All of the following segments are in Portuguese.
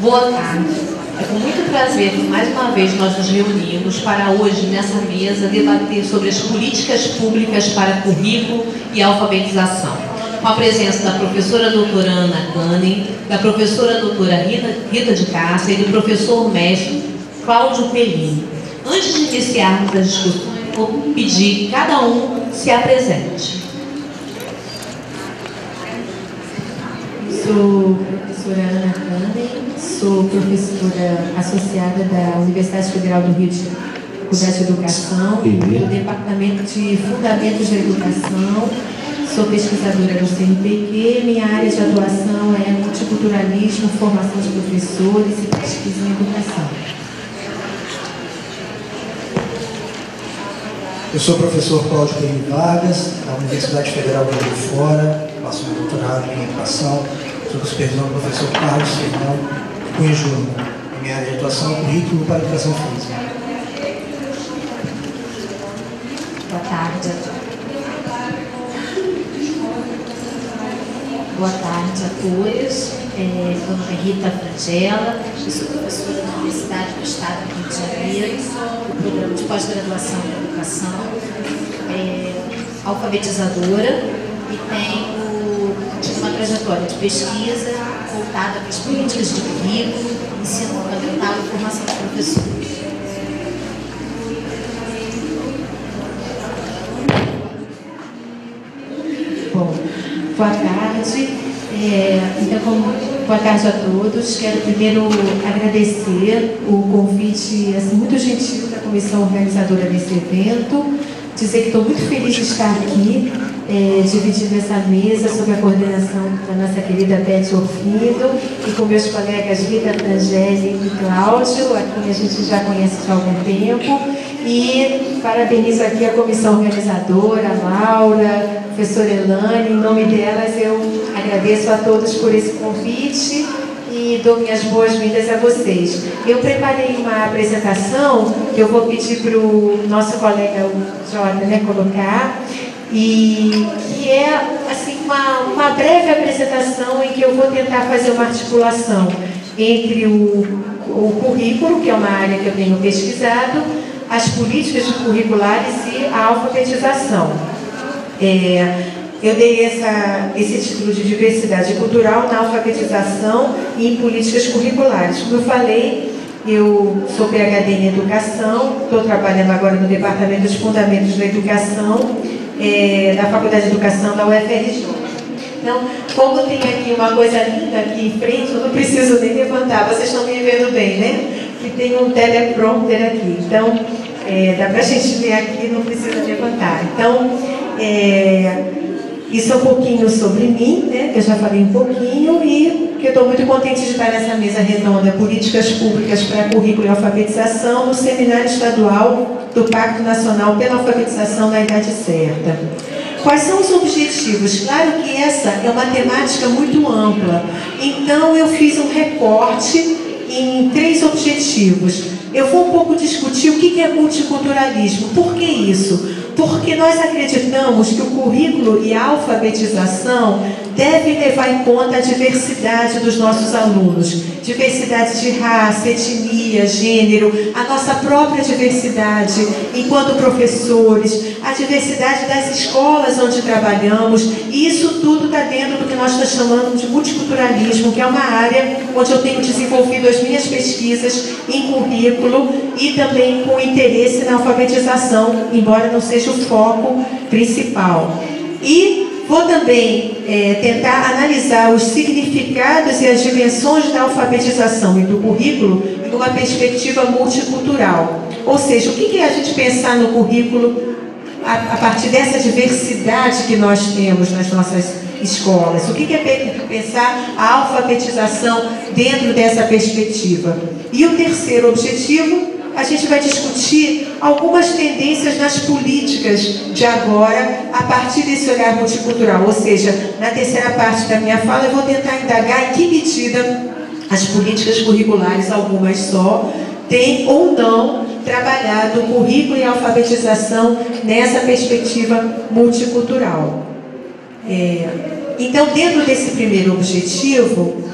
Boa tarde. É com muito prazer que mais uma vez nós nos reunimos para hoje, nessa mesa, debater sobre as políticas públicas para currículo e alfabetização. Com a presença da professora doutora Ana Canning, da professora doutora Rita de Cássia e do professor mestre Cláudio Pellini. Antes de iniciarmos as discussões, vou pedir que cada um se apresente. Sou professora Ana Canning, sou professora associada da Universidade Federal do Rio de Janeiro, Faculdade de Educação, do Departamento de Fundamentos da Educação, sou pesquisadora do CNPq, minha área de atuação é multiculturalismo, formação de professores e pesquisa em educação. Eu sou o professor Cláudio Pellini Vargas, da Universidade Federal do Rio de Fora, faço meu doutorado em educação, sob a supervisão do professor Carlos Fernando Cunha Júnior. Minha área de atuação é currículo para a educação física. Boa tarde a todos. Boa tarde a todos. Meu nome é Rita Frangella, eu sou professora da Universidade do Estado do Rio de Janeiro, do programa de pós-graduação em educação, alfabetizadora e tive uma trajetória de pesquisa voltada para as políticas de currículo, ensino fundamental e formação de professores. Bom, boa tarde. Boa tarde a todos. Quero primeiro agradecer o convite muito gentil da comissão organizadora desse evento, dizer que estou muito feliz de estar aqui, dividindo essa mesa sob a coordenação da nossa querida Beth Orfindo e com meus colegas Rita Frangella e Cláudio, a quem a gente já conhece há algum tempo. E parabenizo aqui a comissão organizadora, a Laura, a professora Elane. Em nome delas, eu agradeço a todos por esse convite e dou minhas boas-vindas a vocês. Eu preparei uma apresentação que eu vou pedir para o nosso colega Jota colocar, e que é assim, uma breve apresentação em que eu vou tentar fazer uma articulação entre o currículo, que é uma área que eu tenho pesquisado, as políticas curriculares e a alfabetização. Eu dei esse título de diversidade cultural na alfabetização e em políticas curriculares. Como eu falei, eu sou PhD em educação, estou trabalhando agora no Departamento de Fundamentos da Educação, da Faculdade de Educação da UFRJ. Então, como tem aqui uma coisa linda aqui em frente, eu não preciso nem levantar, vocês estão me vendo bem, né? Que tem um teleprompter aqui, então dá para a gente ver aqui, não precisa levantar. Então, isso é um pouquinho sobre mim, né, que eu já falei um pouquinho, e que eu estou muito contente de estar nessa mesa redonda, Políticas Públicas para Currículo e Alfabetização, no Seminário Estadual do Pacto Nacional pela Alfabetização na Idade Certa. Quais são os objetivos? Claro que essa é uma temática muito ampla, então eu fiz um recorte em 3 objetivos. Eu vou um pouco discutir o que é multiculturalismo. Por que isso? Porque nós acreditamos que o currículo e a alfabetização devem levar em conta a diversidade dos nossos alunos, diversidade de raça, etnia, gênero, a nossa própria diversidade enquanto professores, a diversidade das escolas onde trabalhamos, e isso tudo está dentro do que nós estamos chamando de multiculturalismo, que é uma área onde eu tenho desenvolvido as minhas pesquisas em currículo e também com interesse na alfabetização, embora não seja o foco principal. E vou também tentar analisar os significados e as dimensões da alfabetização e do currículo em uma perspectiva multicultural. Ou seja, o que é a gente pensar no currículo a partir dessa diversidade que nós temos nas nossas escolas? O que é pensar a alfabetização dentro dessa perspectiva? E o terceiro objetivo, a gente vai discutir algumas tendências nas políticas de agora, a partir desse olhar multicultural. Ou seja, na terceira parte da minha fala, eu vou tentar indagar em que medida as políticas curriculares, algumas só, têm ou não trabalhado o currículo e a alfabetização nessa perspectiva multicultural. Então, dentro desse primeiro objetivo,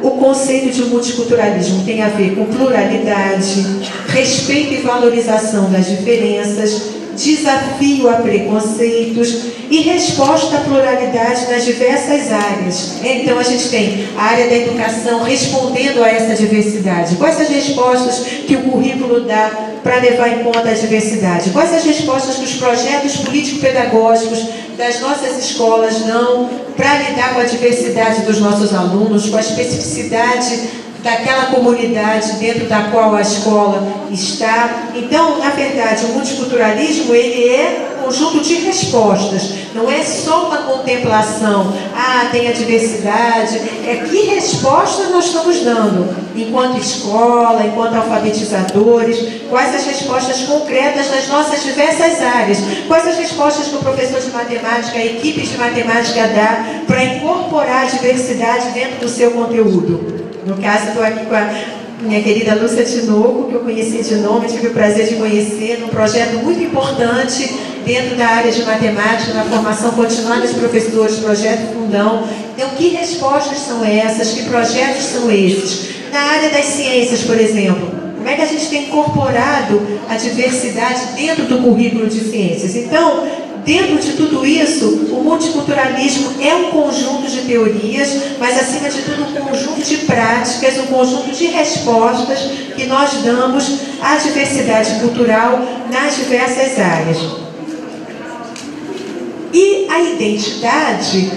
o conceito de multiculturalismo tem a ver com pluralidade, respeito e valorização das diferenças, desafio a preconceitos e resposta à pluralidade nas diversas áreas. Então, a gente tem a área da educação respondendo a essa diversidade. Quais as respostas que o currículo dá para levar em conta a diversidade? Quais as respostas que os projetos político-pedagógicos das nossas escolas dão para lidar com a diversidade dos nossos alunos, com a especificidade daquela comunidade dentro da qual a escola está? Então, na verdade, o multiculturalismo, ele é um conjunto de respostas, não é só uma contemplação, tem a diversidade, é que respostas nós estamos dando, enquanto escola, enquanto alfabetizadores, quais as respostas concretas nas nossas diversas áreas, quais as respostas que o professor de matemática, a equipe de matemática dá para incorporar a diversidade dentro do seu conteúdo. No caso, estou aqui com a minha querida Lúcia Tinoco, que eu conheci de nome, tive o prazer de conhecer, num projeto muito importante dentro da área de matemática, na formação continuada de professores, projeto Fundão. Então, que respostas são essas? Que projetos são esses? Na área das ciências, por exemplo, como é que a gente tem incorporado a diversidade dentro do currículo de ciências? Então, dentro de tudo isso, o multiculturalismo é um conjunto de teorias, mas, acima de tudo, um conjunto de práticas, um conjunto de respostas que nós damos à diversidade cultural nas diversas áreas. E a identidade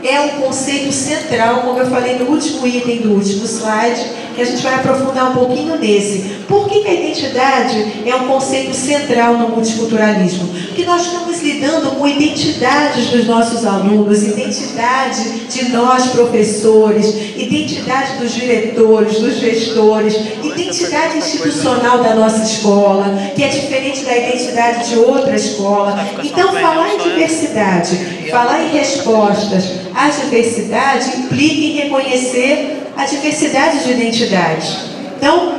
é um conceito central, como eu falei no último item do último slide, que a gente vai aprofundar um pouquinho nesse. Por que a identidade é um conceito central no multiculturalismo? Porque nós estamos lidando com identidades dos nossos alunos, identidade de nós professores, identidade dos diretores, dos gestores, identidade institucional da nossa escola, que é diferente da identidade de outra escola. Então, falar em diversidade, falar em respostas à diversidade implica em reconhecer a diversidade de identidades. Então,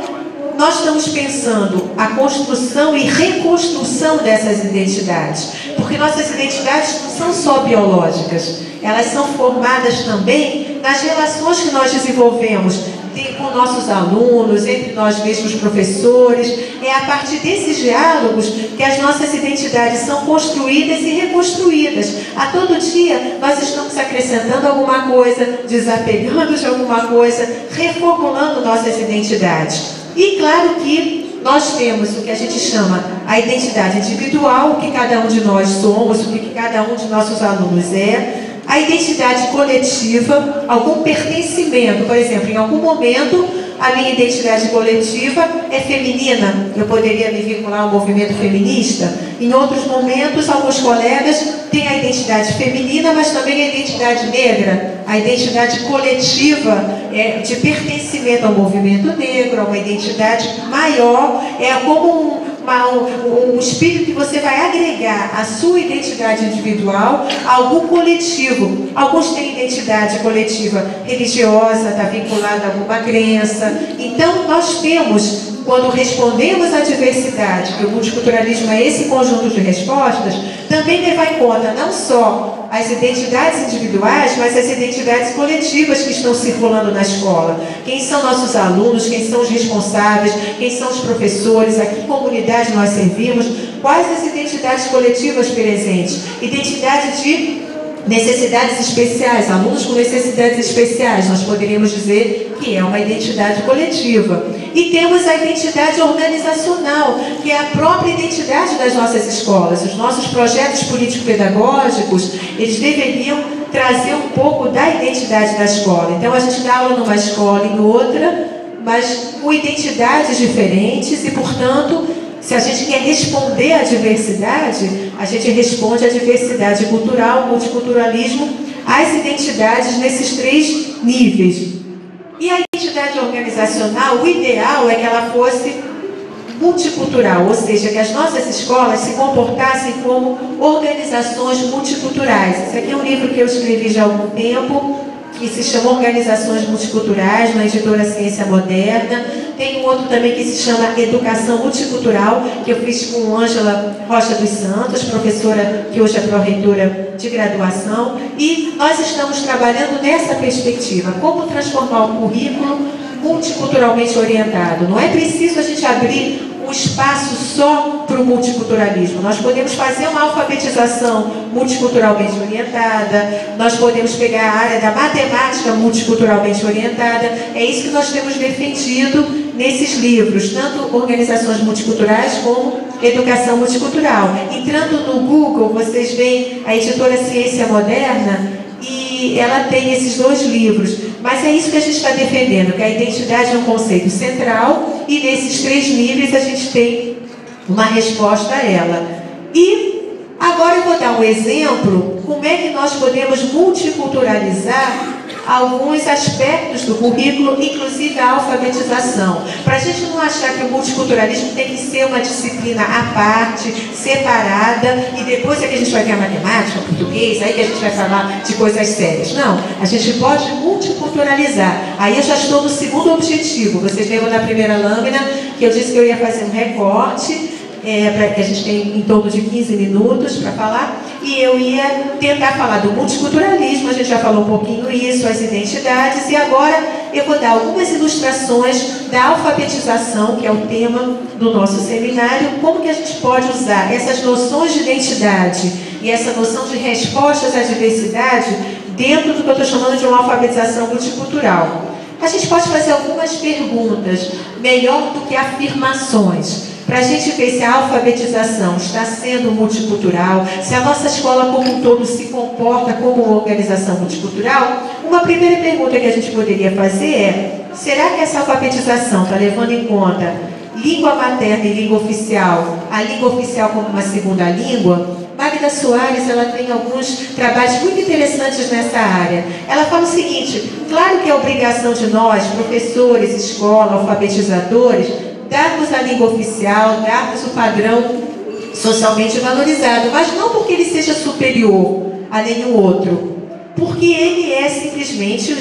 nós estamos pensando a construção e reconstrução dessas identidades, porque nossas identidades não são só biológicas, elas são formadas também nas relações que nós desenvolvemos com nossos alunos, entre nós mesmos professores. É a partir desses diálogos que as nossas identidades são construídas e reconstruídas. A todo dia nós estamos acrescentando alguma coisa, desapegando de alguma coisa, reformulando nossas identidades. E claro que nós temos o que a gente chama a identidade individual, o que cada um de nós somos, o que cada um de nossos alunos é. A identidade coletiva, algum pertencimento. Por exemplo, em algum momento, a minha identidade coletiva é feminina. Eu poderia me vincular ao movimento feminista. Em outros momentos, alguns colegas têm a identidade feminina, mas também a identidade negra. A identidade coletiva de pertencimento ao movimento negro, a uma identidade maior, é como um espírito que você vai agregar a sua identidade individual a algum coletivo. Alguns têm identidade coletiva religiosa, está vinculada a alguma crença. Então, nós temos, quando respondemos à diversidade, que o multiculturalismo é esse conjunto de respostas, também levar em conta não só as identidades individuais, mas as identidades coletivas que estão circulando na escola. Quem são nossos alunos, quem são os responsáveis, quem são os professores, a que comunidade nós servimos, quais as identidades coletivas presentes? Identidade de necessidades especiais, alunos com necessidades especiais, nós poderíamos dizer que é uma identidade coletiva. E temos a identidade organizacional, que é a própria identidade das nossas escolas. Os nossos projetos político-pedagógicos, eles deveriam trazer um pouco da identidade da escola. Então, a gente dá aula numa escola e em outra, mas com identidades diferentes e, portanto, se a gente quer responder à diversidade, a gente responde à diversidade cultural, multiculturalismo, às identidades nesses 3 níveis. E a identidade organizacional, o ideal é que ela fosse multicultural, ou seja, que as nossas escolas se comportassem como organizações multiculturais. Esse aqui é um livro que eu escrevi já há algum tempo, que se chama Organizações Multiculturais, na editora Ciência Moderna. Tem um outro também que se chama Educação Multicultural, que eu fiz com Ângela Rocha dos Santos, professora que hoje é pró-reitora de graduação. E nós estamos trabalhando nessa perspectiva, como transformar o currículo multiculturalmente orientado. Não é preciso a gente abrir um espaço só para o multiculturalismo. Nós podemos fazer uma alfabetização multiculturalmente orientada, nós podemos pegar a área da matemática multiculturalmente orientada. É isso que nós temos defendido nesses livros, tanto organizações multiculturais como educação multicultural. Entrando no Google, vocês veem a editora Ciência Moderna, e ela tem esses 2 livros, mas é isso que a gente está defendendo, que a identidade é um conceito central, e nesses 3 níveis a gente tem uma resposta a ela. E agora eu vou dar um exemplo, como é que nós podemos multiculturalizar alguns aspectos do currículo, inclusive a alfabetização, para a gente não achar que o multiculturalismo tem que ser uma disciplina à parte, separada, e depois é que a gente vai ver a matemática, o português, aí que a gente vai falar de coisas sérias. Não, a gente pode multiculturalizar. Aí eu já estou no segundo objetivo. Vocês lembram da primeira lâmina que eu disse que eu ia fazer um recorte, que a gente tem em torno de 15 minutos para falar, e eu ia tentar falar do multiculturalismo, a gente já falou um pouquinho isso, as identidades, e agora eu vou dar algumas ilustrações da alfabetização, que é o tema do nosso seminário, como que a gente pode usar essas noções de identidade e essa noção de respostas à diversidade dentro do que eu estou chamando de uma alfabetização multicultural. A gente pode fazer algumas perguntas, melhor do que afirmações, para a gente ver se a alfabetização está sendo multicultural, se a nossa escola como um todo se comporta como uma organização multicultural. Uma primeira pergunta que a gente poderia fazer é: será que essa alfabetização está levando em conta língua materna e língua oficial, a língua oficial como uma segunda língua? Magda Soares, ela tem alguns trabalhos muito interessantes nessa área. Ela fala o seguinte: claro que é obrigação de nós, professores, escola, alfabetizadores, darmos a língua oficial, darmos o padrão socialmente valorizado, mas não porque ele seja superior a nenhum outro, porque ele é simplesmente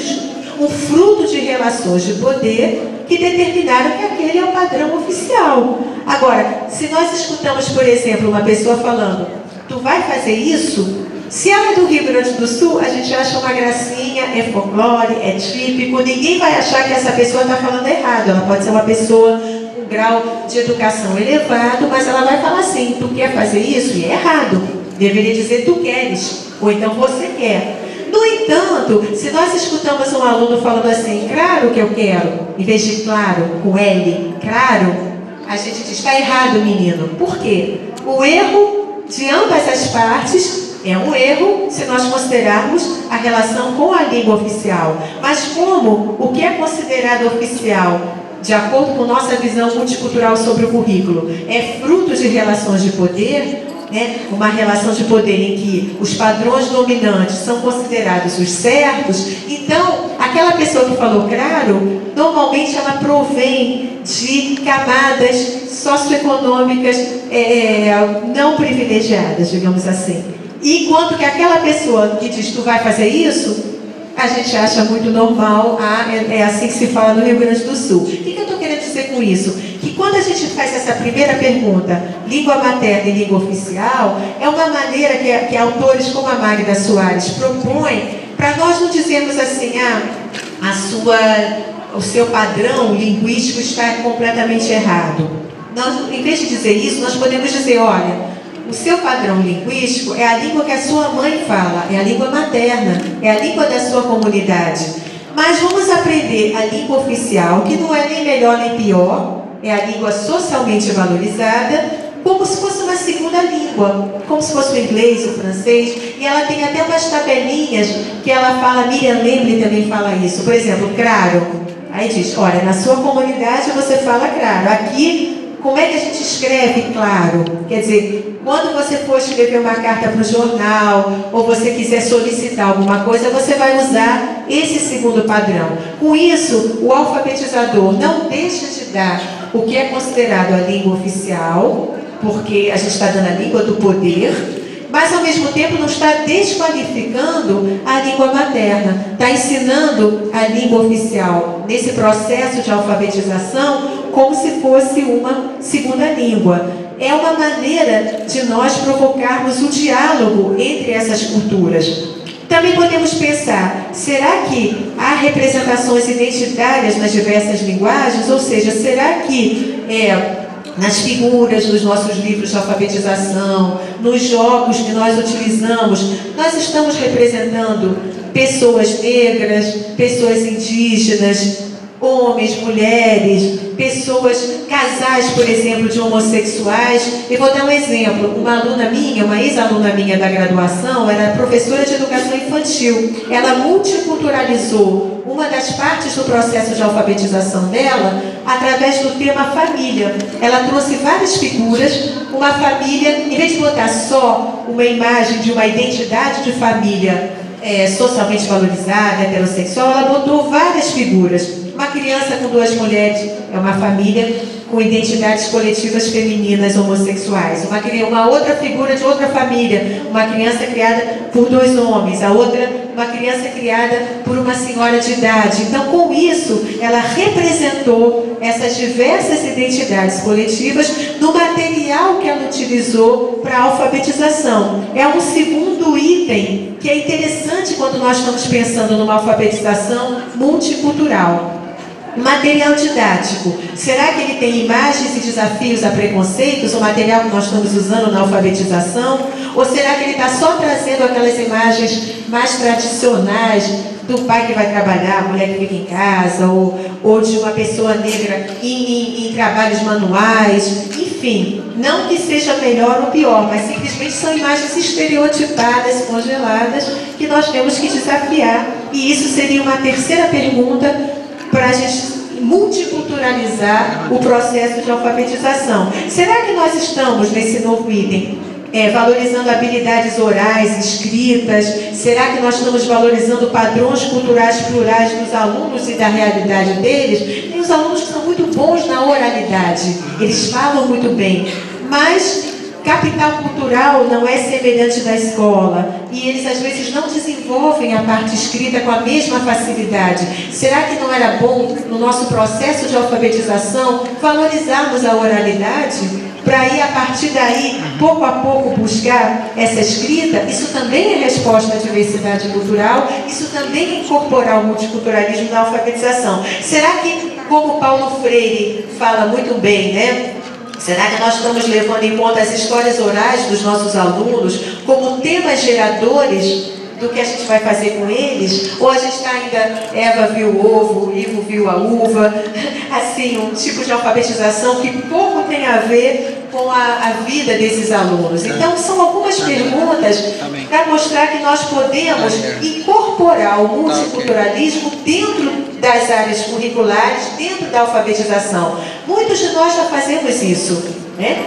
um fruto de relações de poder que determinaram que aquele é o padrão oficial. Agora, se nós escutamos, por exemplo, uma pessoa falando: tu vai fazer isso? Se ela é do Rio Grande do Sul, a gente acha uma gracinha, é folclore, é típico, ninguém vai achar que essa pessoa está falando errado. Ela pode ser uma pessoa com grau de educação elevado, mas ela vai falar assim: tu quer fazer isso? E é errado. Deveria dizer tu queres, ou então você quer. No entanto, se nós escutamos um aluno falando assim: claro que eu quero, em vez de claro, com L, claro, a gente diz: está errado, menino. Por quê? O erro de ambas as partes é um erro se nós considerarmos a relação com a língua oficial. Mas como o que é considerado oficial, de acordo com nossa visão multicultural sobre o currículo, é fruto de relações de poder, né? Uma relação de poder em que os padrões dominantes são considerados os certos, então aquela pessoa que falou claro, normalmente ela provém de camadas socioeconômicas não privilegiadas, digamos assim. Enquanto que aquela pessoa que diz tu vai fazer isso, a gente acha muito normal, é assim que se fala no Rio Grande do Sul. O que eu estou querendo dizer com isso? Que quando a gente faz essa primeira pergunta, língua materna e língua oficial, é uma maneira que autores como a Magda Soares propõem para nós não dizermos assim: o seu padrão linguístico está completamente errado. Nós, em vez de dizer isso, nós podemos dizer: olha, o seu padrão linguístico é a língua que a sua mãe fala, é a língua materna, é a língua da sua comunidade. Mas vamos aprender a língua oficial, que não é nem melhor nem pior, é a língua socialmente valorizada, como se fosse uma segunda língua, como se fosse o inglês, o francês. E ela tem até umas tabelinhas que ela fala, Miriam Lembre também fala isso. Por exemplo, claro. Aí diz: olha, na sua comunidade você fala claro. Aqui, como é que a gente escreve claro? Quer dizer, quando você for escrever uma carta para o jornal, ou você quiser solicitar alguma coisa, você vai usar esse segundo padrão. Com isso, o alfabetizador não deixa de dar o que é considerado a língua oficial, porque a gente está dando a língua do poder, mas ao mesmo tempo não está desqualificando a língua materna, está ensinando a língua oficial nesse processo de alfabetização como se fosse uma segunda língua. É uma maneira de nós provocarmos o diálogo entre essas culturas. Também podemos pensar, será que há representações identitárias nas diversas linguagens? Ou seja, será que nas figuras dos nossos livros de alfabetização, nos jogos que nós utilizamos, nós estamos representando pessoas negras, pessoas indígenas, homens, mulheres, pessoas, casais, por exemplo, de homossexuais. Eu vou dar um exemplo. Uma aluna minha, uma ex-aluna minha da graduação, era professora de educação infantil. Ela multiculturalizou uma das partes do processo de alfabetização dela através do tema família. Ela trouxe várias figuras, uma família, em vez de botar só uma imagem de uma identidade de família socialmente valorizada, heterossexual, ela botou várias figuras. Uma criança com duas mulheres é uma família com identidades coletivas femininas homossexuais. Uma outra figura de outra família, uma criança criada por dois homens, a outra, uma criança criada por uma senhora de idade. Então, com isso, ela representou essas diversas identidades coletivas no material que ela utilizou para a alfabetização. É um segundo item que é interessante quando nós estamos pensando numa alfabetização multicultural. Material didático. Será que ele tem imagens e desafios a preconceitos, o material que nós estamos usando na alfabetização? Ou será que ele está só trazendo aquelas imagens mais tradicionais do pai que vai trabalhar, a mulher que fica em casa, ou de uma pessoa negra em trabalhos manuais? Enfim, não que seja melhor ou pior, mas simplesmente são imagens estereotipadas, congeladas, que nós temos que desafiar. E isso seria uma terceira pergunta para a gente multiculturalizar o processo de alfabetização. Será que nós estamos, nesse novo item, valorizando habilidades orais, escritas? Será que nós estamos valorizando padrões culturais plurais dos alunos e da realidade deles? Tem os alunos que são muito bons na oralidade, eles falam muito bem, mas capital cultural não é semelhante da escola e eles às vezes não desenvolvem a parte escrita com a mesma facilidade. Será que não era bom, no nosso processo de alfabetização, valorizarmos a oralidade para ir a partir daí, pouco a pouco, buscar essa escrita? Isso também é resposta à diversidade cultural, isso também é incorporar o multiculturalismo na alfabetização. Será que, como Paulo Freire fala muito bem, né? Será que nós estamos levando em conta as histórias orais dos nossos alunos como temas geradores do que a gente vai fazer com eles? Ou a gente está ainda, Eva viu o ovo, Ivo viu a uva, assim, um tipo de alfabetização que pouco tem a ver com a vida desses alunos? Então, são algumas perguntas para mostrar que nós podemos incorporar o multiculturalismo dentro das áreas curriculares, dentro da alfabetização. Muitos de nós já fazemos isso, né?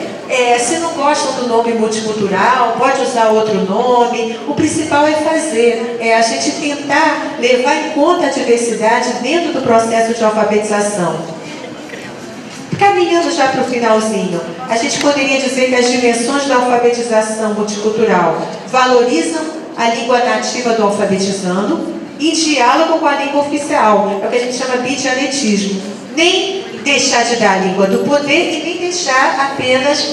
Se não gostam do nome multicultural, pode usar outro nome. O principal é fazer, a gente tentar levar em conta a diversidade dentro do processo de alfabetização. Caminhando já para o finalzinho, a gente poderia dizer que as dimensões da alfabetização multicultural valorizam a língua nativa do alfabetizando em diálogo com a língua oficial. É o que a gente chama de bidialetismo. Nem deixar de dar a língua do poder e nem deixar apenas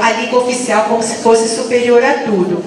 a língua oficial como se fosse superior a tudo.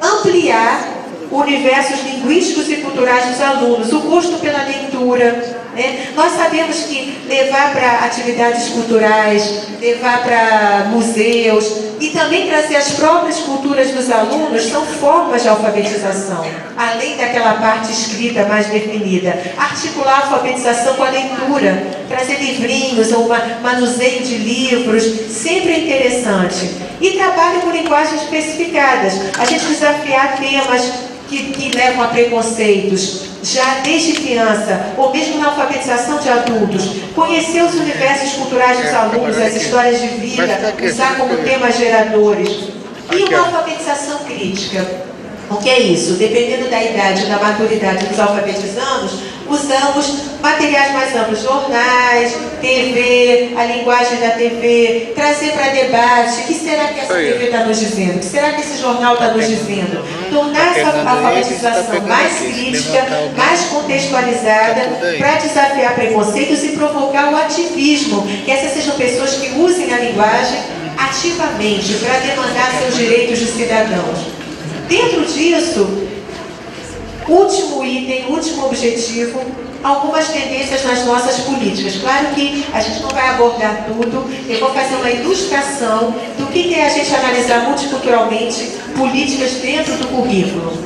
Ampliar universos linguísticos e culturais dos alunos, o gosto pela leitura, né? Nós sabemos que levar para atividades culturais, levar para museus e também trazer as próprias culturas dos alunos são formas de alfabetização, além daquela parte escrita mais definida. Articular a alfabetização com a leitura, trazer livrinhos ou manuseio de livros, sempre é interessante. E trabalho com linguagens especificadas, a gente desafiar temas que levam a preconceitos, já desde criança, ou mesmo na alfabetização de adultos, conhecer os universos culturais dos alunos, as histórias de vida, usar como temas geradores. E uma alfabetização crítica. O que é isso? Dependendo da idade e da maturidade dos alfabetizandos, usamos materiais mais amplos, jornais, TV, a linguagem da TV, trazer para debate, o que será que essa TV está nos dizendo? O que será que esse jornal está nos dizendo? Tornar essa alfabetização mais crítica, mais contextualizada, para desafiar preconceitos e provocar o ativismo, que essas sejam pessoas que usem a linguagem ativamente para demandar seus direitos de cidadãos. Dentro disso, último item, último objetivo, algumas tendências nas nossas políticas. Claro que a gente não vai abordar tudo, eu vou fazer uma ilustração do que é a gente analisar multiculturalmente políticas dentro do currículo.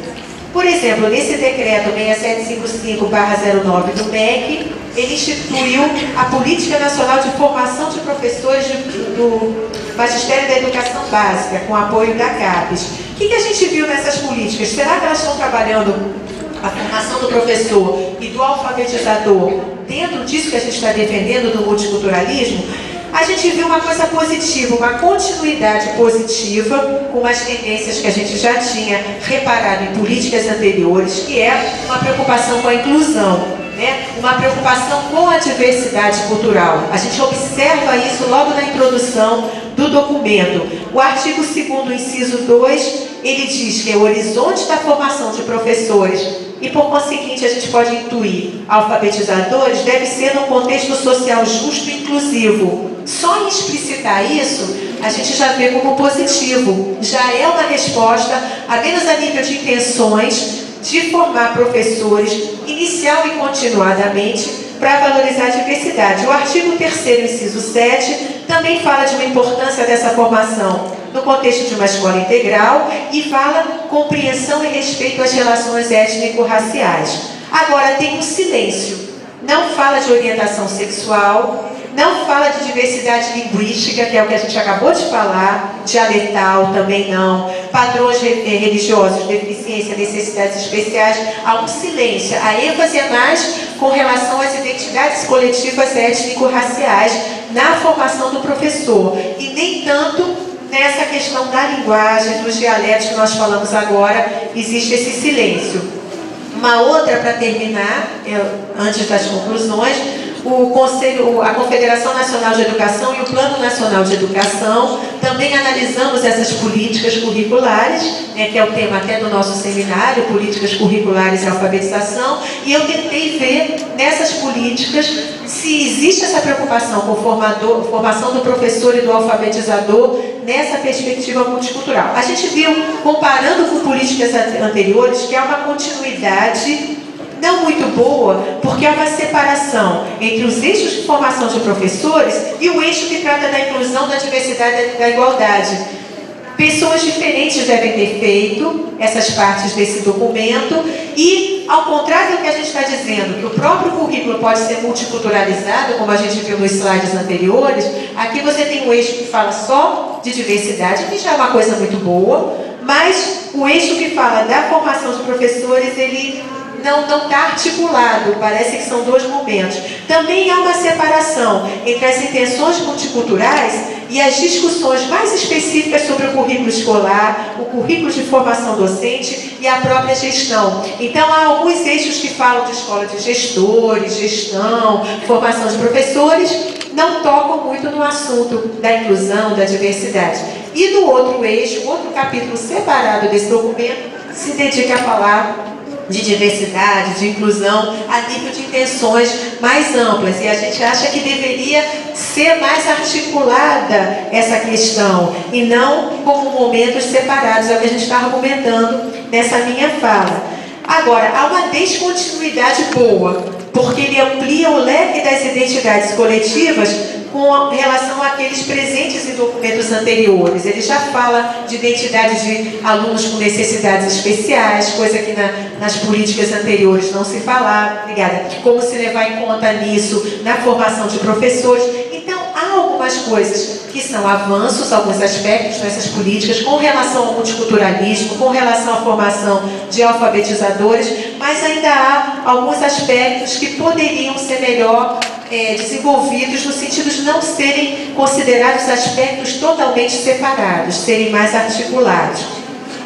Por exemplo, nesse decreto 6755/09 do MEC, ele instituiu a Política Nacional de Formação de Professores do Magistério da Educação Básica, com apoio da CAPES. O que a gente viu nessas políticas? Será que elas estão trabalhando a formação do professor e do alfabetizador dentro disso que a gente está defendendo do multiculturalismo? A gente viu uma coisa positiva, uma continuidade positiva com as tendências que a gente já tinha reparado em políticas anteriores, que é uma preocupação com a inclusão, né? Uma preocupação com a diversidade cultural. A gente observa isso logo na introdução do documento. O artigo 2º, inciso 2, ele diz que é o horizonte da formação de professores e, por conseguinte, a gente pode intuir alfabetizadores deve ser num contexto social justo e inclusivo. Só em explicitar isso, a gente já vê como positivo. Já é uma resposta, apenas a nível de intenções, de formar professores, inicial e continuadamente, para valorizar a diversidade. O artigo 3º, inciso 7, também fala de uma importância dessa formação no contexto de uma escola integral e fala compreensão e respeito às relações étnico-raciais. Agora, tem um silêncio. Não fala de orientação sexual, não fala de diversidade linguística, que é o que a gente acabou de falar, dialetal também não, padrões religiosos, deficiência, necessidades especiais, há um silêncio. A ênfase é mais com relação às identidades coletivas étnico-raciais na formação do professor, e nem tanto nessa questão da linguagem, dos dialetos que nós falamos agora, existe esse silêncio. Uma outra, para terminar, antes das conclusões, a Confederação Nacional de Educação e o Plano Nacional de Educação, também analisamos essas políticas curriculares, que é o tema até do nosso seminário, Políticas Curriculares e Alfabetização, e eu tentei ver nessas políticas se existe essa preocupação com formação do professor e do alfabetizador nessa perspectiva multicultural. A gente viu, comparando com políticas anteriores, que há uma continuidade não muito boa, porque há uma separação entre os eixos de formação de professores e o eixo que trata da inclusão, da diversidade e da igualdade. Pessoas diferentes devem ter feito essas partes desse documento e, ao contrário do que a gente está dizendo, que o próprio currículo pode ser multiculturalizado, como a gente viu nos slides anteriores, aqui você tem um eixo que fala só de diversidade, que já é uma coisa muito boa, mas o eixo que fala da formação de professores, ele não está articulado, parece que são dois momentos. Também há uma separação entre as intenções multiculturais e as discussões mais específicas sobre o currículo escolar, o currículo de formação docente e a própria gestão. Então, há alguns eixos que falam de escola de gestores, gestão, formação de professores, não tocam muito no assunto da inclusão, da diversidade. E no outro eixo, outro capítulo separado desse documento, se dedica a falar de diversidade, de inclusão, a nível de intenções mais amplas. E a gente acha que deveria ser mais articulada essa questão, e não como momentos separados, é o que a gente está argumentando nessa minha fala. Agora, há uma descontinuidade boa, porque ele amplia o leque das identidades coletivas com relação àqueles presentes em documentos anteriores. Ele já fala de identidade de alunos com necessidades especiais, coisa que nas políticas anteriores não se falava, como se levar em conta nisso na formação de professores. Então, há algumas coisas que são avanços, alguns aspectos nessas políticas, com relação ao multiculturalismo, com relação à formação de alfabetizadores, mas ainda há alguns aspectos que poderiam ser melhor desenvolvidos no sentido de não serem considerados aspectos totalmente separados, serem mais articulados.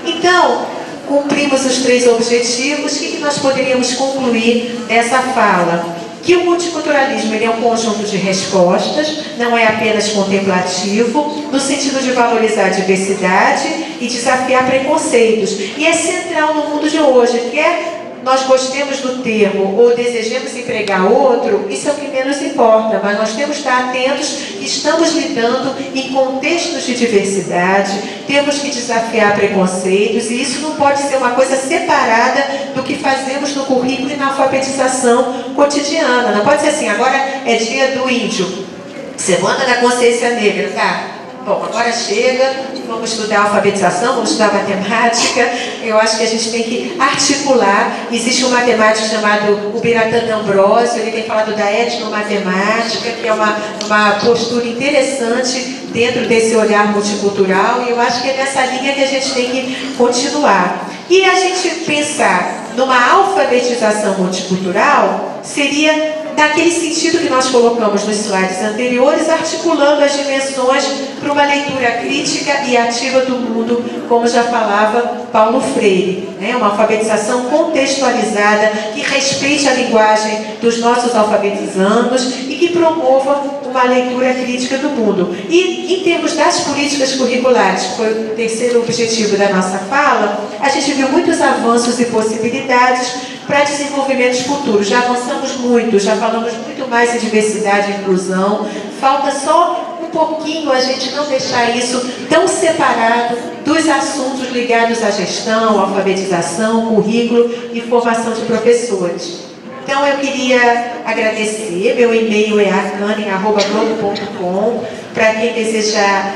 Então, cumprimos os 3 objetivos. O que nós poderíamos concluir dessa fala? Que o multiculturalismo ele é um conjunto de respostas, não é apenas contemplativo, no sentido de valorizar a diversidade e desafiar preconceitos. E é central no mundo de hoje, quer nós gostemos do termo ou desejemos empregar outro, isso é o que menos importa, mas nós temos que estar atentos que estamos lidando em contextos de diversidade, temos que desafiar preconceitos, e isso não pode ser uma coisa separada do que fazemos no currículo e na alfabetização cotidiana. Não pode ser assim, agora é dia do índio, semana da consciência negra, tá? Bom, agora chega, vamos estudar alfabetização, vamos estudar matemática. Eu acho que a gente tem que articular. Existe um matemático chamado Biratan D'Ambrosio, ele tem falado da etnomatemática, que é uma postura interessante dentro desse olhar multicultural, e eu acho que é nessa linha que a gente tem que continuar. E a gente pensar numa alfabetização multicultural seria naquele sentido que nós colocamos nos slides anteriores, articulando as dimensões para uma leitura crítica e ativa do mundo, como já falava Paulo Freire, né? Uma alfabetização contextualizada que respeite a linguagem dos nossos alfabetizandos e que promova uma leitura crítica do mundo. E em termos das políticas curriculares, que foi o terceiro objetivo da nossa fala, a gente viu muitos avanços e possibilidades para desenvolvimentos futuros. Já avançamos muito, já falamos muito mais em diversidade e inclusão. Falta só um pouquinho a gente não deixar isso tão separado dos assuntos ligados à gestão, alfabetização, currículo e formação de professores. Então eu queria agradecer, meu e-mail é arcane@globo.com, para quem desejar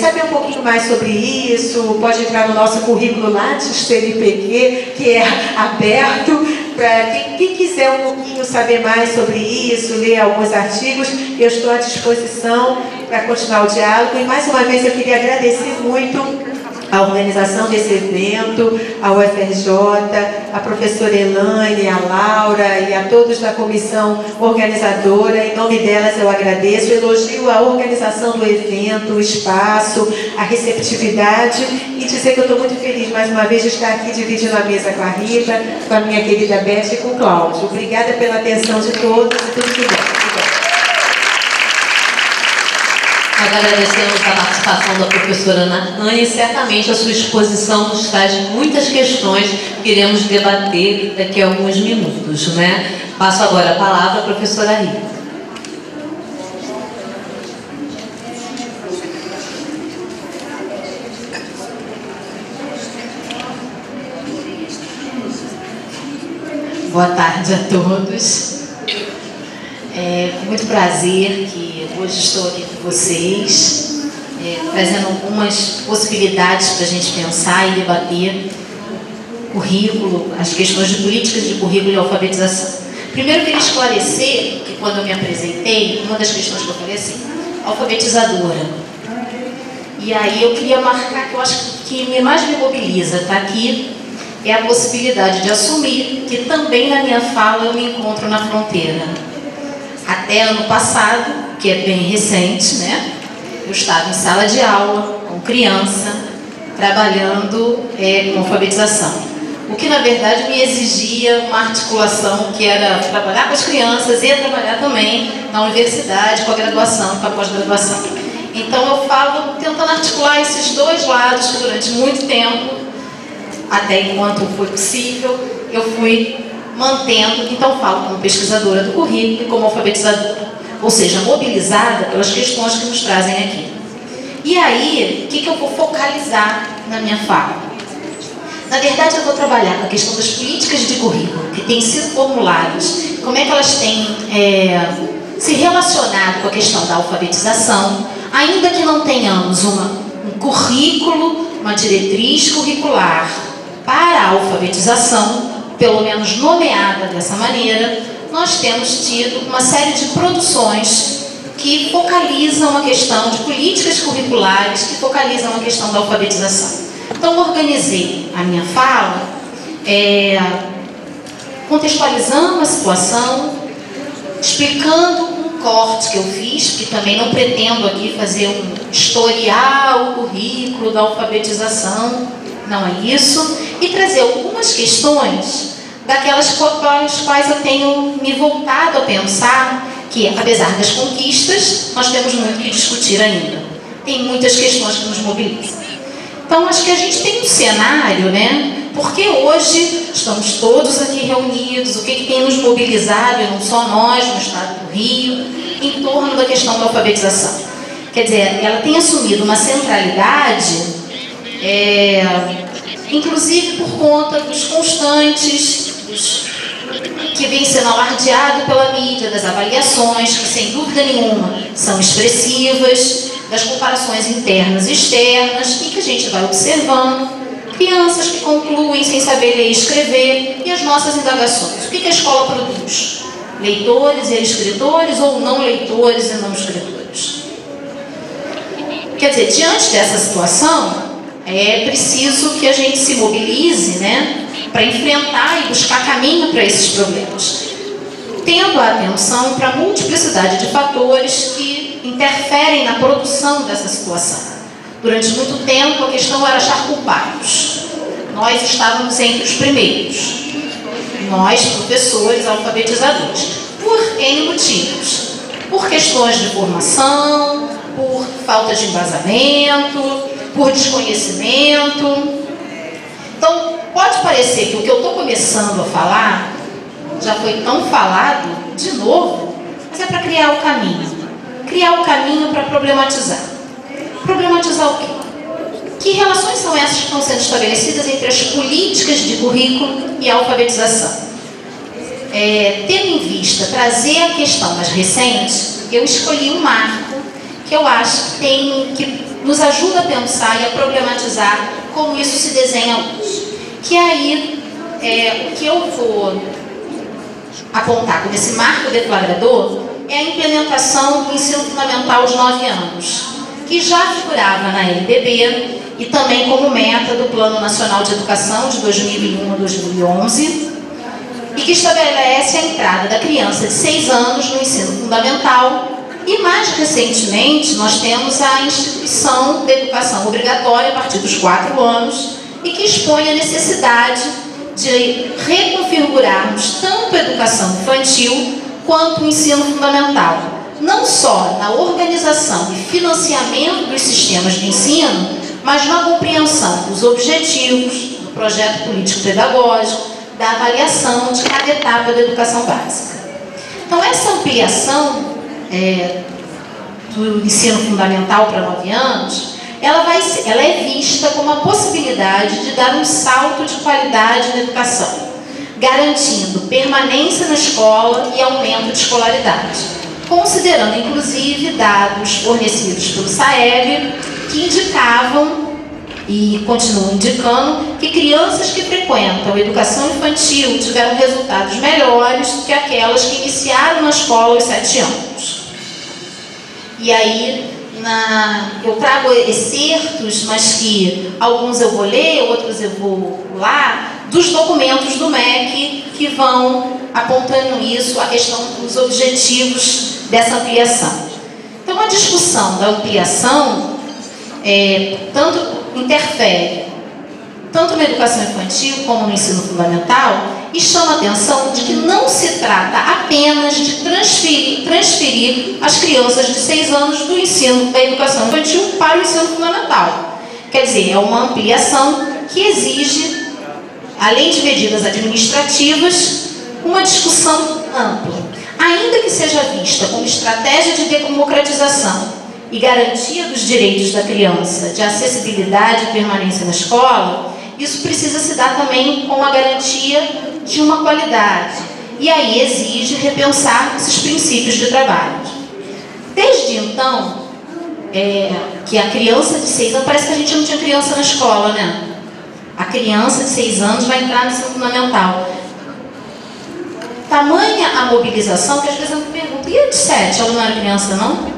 saber um pouquinho mais sobre isso, pode entrar no nosso currículo Lattes CNPq, que é aberto, para quem quiser um pouquinho saber mais sobre isso, ler alguns artigos, eu estou à disposição para continuar o diálogo. E mais uma vez eu queria agradecer muito a organização desse evento, a UFRJ, a professora Elaine, a Laura e a todos da comissão organizadora. Em nome delas eu agradeço, elogio a organização do evento, o espaço, a receptividade, e dizer que eu estou muito feliz mais uma vez de estar aqui dividindo a mesa com a Rita, com a minha querida Beth e com o Cláudio. Obrigada pela atenção de todos e tudo de bom. Agradecemos a participação da professora Ana e certamente a sua exposição nos traz muitas questões que iremos debater daqui a alguns minutos, né? Passo agora a palavra à professora Rita. Boa tarde a todos. É com muito prazer que hoje estou aqui com vocês, trazendo algumas possibilidades para a gente pensar e debater currículo, as questões de políticas de currículo e alfabetização. Primeiro, eu queria esclarecer que quando eu me apresentei, uma das questões que eu falei assim, alfabetizadora. E aí eu queria marcar que eu acho que mais me mobiliza, tá aqui, é a possibilidade de assumir que também na minha fala eu me encontro na fronteira. Até ano passado, que é bem recente, né? Eu estava em sala de aula, com criança, trabalhando com alfabetização. O que, na verdade, me exigia uma articulação que era trabalhar com as crianças e trabalhar também na universidade, com a graduação, com a pós-graduação. Então, eu falo tentando articular esses dois lados que, durante muito tempo, até enquanto foi possível, eu fui mantendo. Então, falo como pesquisadora do currículo e como alfabetizadora, ou seja, mobilizada pelas questões que nos trazem aqui. E aí, o que eu vou focalizar na minha fala? Na verdade, eu vou trabalhar com a questão das políticas de currículo que têm sido formuladas, como é que elas têm se relacionado com a questão da alfabetização, ainda que não tenhamos um currículo, uma diretriz curricular para a alfabetização, pelo menos nomeada dessa maneira, nós temos tido uma série de produções que focalizam a questão de políticas curriculares, que focalizam a questão da alfabetização. Então, organizei a minha fala, contextualizando a situação, explicando um corte que eu fiz, que também não pretendo aqui fazer um historiar o currículo da alfabetização, não é isso, e trazer algumas questões daquelas com as quais eu tenho me voltado a pensar que, apesar das conquistas, nós temos muito que discutir ainda. Tem muitas questões que nos mobilizam. Então, acho que a gente tem um cenário, né? Porque hoje estamos todos aqui reunidos, o que tem nos mobilizado, e não só nós, no estado do Rio, em torno da questão da alfabetização. Quer dizer, ela tem assumido uma centralidade, inclusive por conta dos constantes, que vem sendo alardeado pela mídia, das avaliações, que sem dúvida nenhuma são expressivas, das comparações internas e externas, e que a gente vai observando, crianças que concluem sem saber ler e escrever, e as nossas indagações. O que a escola produz? Leitores e escritores ou não leitores e não escritores? Quer dizer, diante dessa situação, é preciso que a gente se mobilize, né, para enfrentar e buscar caminho para esses problemas, tendo a atenção para a multiplicidade de fatores que interferem na produção dessa situação. Durante muito tempo, a questão era achar culpados. Nós estávamos entre os primeiros. Nós, professores, alfabetizadores. Por N motivos. Por questões de formação, por falta de embasamento, por desconhecimento. Então, pode parecer que o que eu estou começando a falar já foi tão falado, de novo, mas é para criar o caminho. Criar o caminho para problematizar. Problematizar o quê? Que relações são essas que estão sendo estabelecidas entre as políticas de currículo e a alfabetização? Tendo em vista trazer a questão mais recente, eu escolhi um marco que eu acho que nos ajuda a pensar e a problematizar como isso se desenha hoje. Que aí, o que eu vou apontar como esse marco declarador é a implementação do ensino fundamental aos 9 anos, que já figurava na LDB e também como meta do Plano Nacional de Educação de 2001 a 2011, e que estabelece a entrada da criança de 6 anos no ensino fundamental. E mais recentemente nós temos a instituição da educação obrigatória a partir dos 4 anos e que expõe a necessidade de reconfigurarmos tanto a educação infantil quanto o ensino fundamental, não só na organização e financiamento dos sistemas de ensino, mas na compreensão dos objetivos do projeto político-pedagógico, da avaliação de cada etapa da educação básica. Então, essa ampliação do ensino fundamental para 9 anos, ela é vista como a possibilidade de dar um salto de qualidade na educação, garantindo permanência na escola e aumento de escolaridade, considerando inclusive dados fornecidos pelo SAEB que indicavam e continuam indicando que crianças que frequentam a educação infantil tiveram resultados melhores do que aquelas que iniciaram na escola aos 7 anos. E aí, eu trago excertos, mas que alguns eu vou ler, outros eu vou pular, dos documentos do MEC que vão apontando isso, a questão dos objetivos dessa ampliação. Então, a discussão da ampliação interfere tanto na educação infantil como no ensino fundamental e chama a atenção de que não se trata apenas de transferir as crianças de 6 anos do ensino da educação infantil para o ensino fundamental. Quer dizer, é uma ampliação que exige, além de medidas administrativas, uma discussão ampla. Ainda que seja vista como estratégia de democratização e garantia dos direitos da criança, de acessibilidade e permanência na escola, isso precisa se dar também com a garantia de uma qualidade. E aí exige repensar esses princípios de trabalho. Desde então, que a criança de 6 anos, parece que a gente não tinha criança na escola, né? A criança de 6 anos vai entrar no ensino fundamental. Tamanha a mobilização que às vezes eu me pergunto, e a de 7? Ela não era criança, não?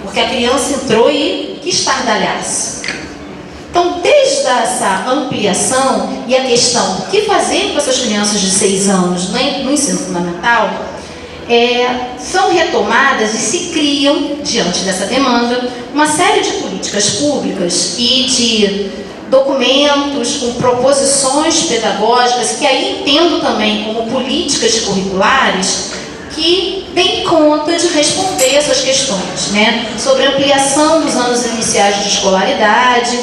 Porque a criança entrou e que estardalhaço. Então, desde essa ampliação e a questão do que fazer com essas crianças de 6 anos no ensino fundamental, são retomadas e se criam, diante dessa demanda, uma série de políticas públicas e de documentos com proposições pedagógicas, que aí entendo também como políticas curriculares, que tem conta de responder essas questões, né? Sobre a ampliação dos anos iniciais de escolaridade,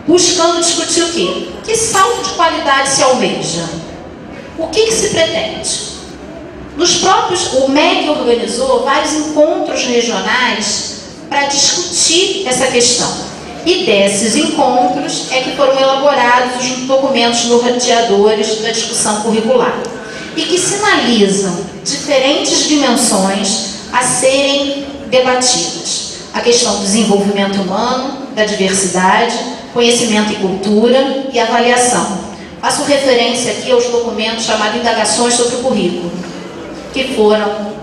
buscando discutir o quê? Que salto de qualidade se almeja? O que se pretende? O MEC organizou vários encontros regionais para discutir essa questão. E desses encontros é que foram elaborados os documentos norteadores da discussão curricular e que sinalizam diferentes dimensões a serem debatidas. A questão do desenvolvimento humano, da diversidade, conhecimento e cultura e avaliação. Faço referência aqui aos documentos chamados Indagações sobre o Currículo, que foram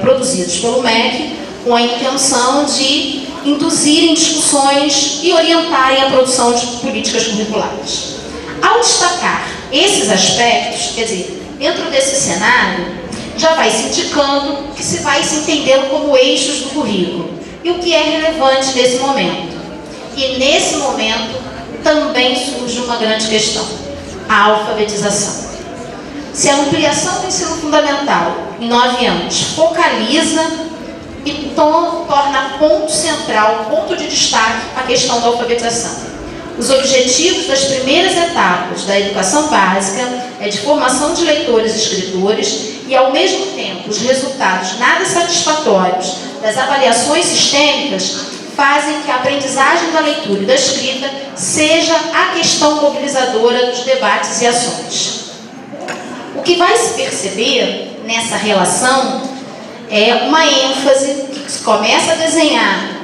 produzidos pelo MEC com a intenção de induzirem discussões e orientarem a produção de políticas curriculares. Ao destacar esses aspectos, quer dizer, dentro desse cenário, já vai se indicando que se vai se entendendo como eixos do currículo e o que é relevante nesse momento. E nesse momento também surge uma grande questão, a alfabetização. Se a ampliação do ensino fundamental em 9 anos focaliza e torna ponto central, ponto de destaque a questão da alfabetização. Os objetivos das primeiras etapas da educação básica é de formação de leitores e escritores e, ao mesmo tempo, os resultados nada satisfatórios das avaliações sistêmicas fazem que a aprendizagem da leitura e da escrita seja a questão mobilizadora dos debates e ações. O que vai se perceber nessa relação é uma ênfase que se começa a desenhar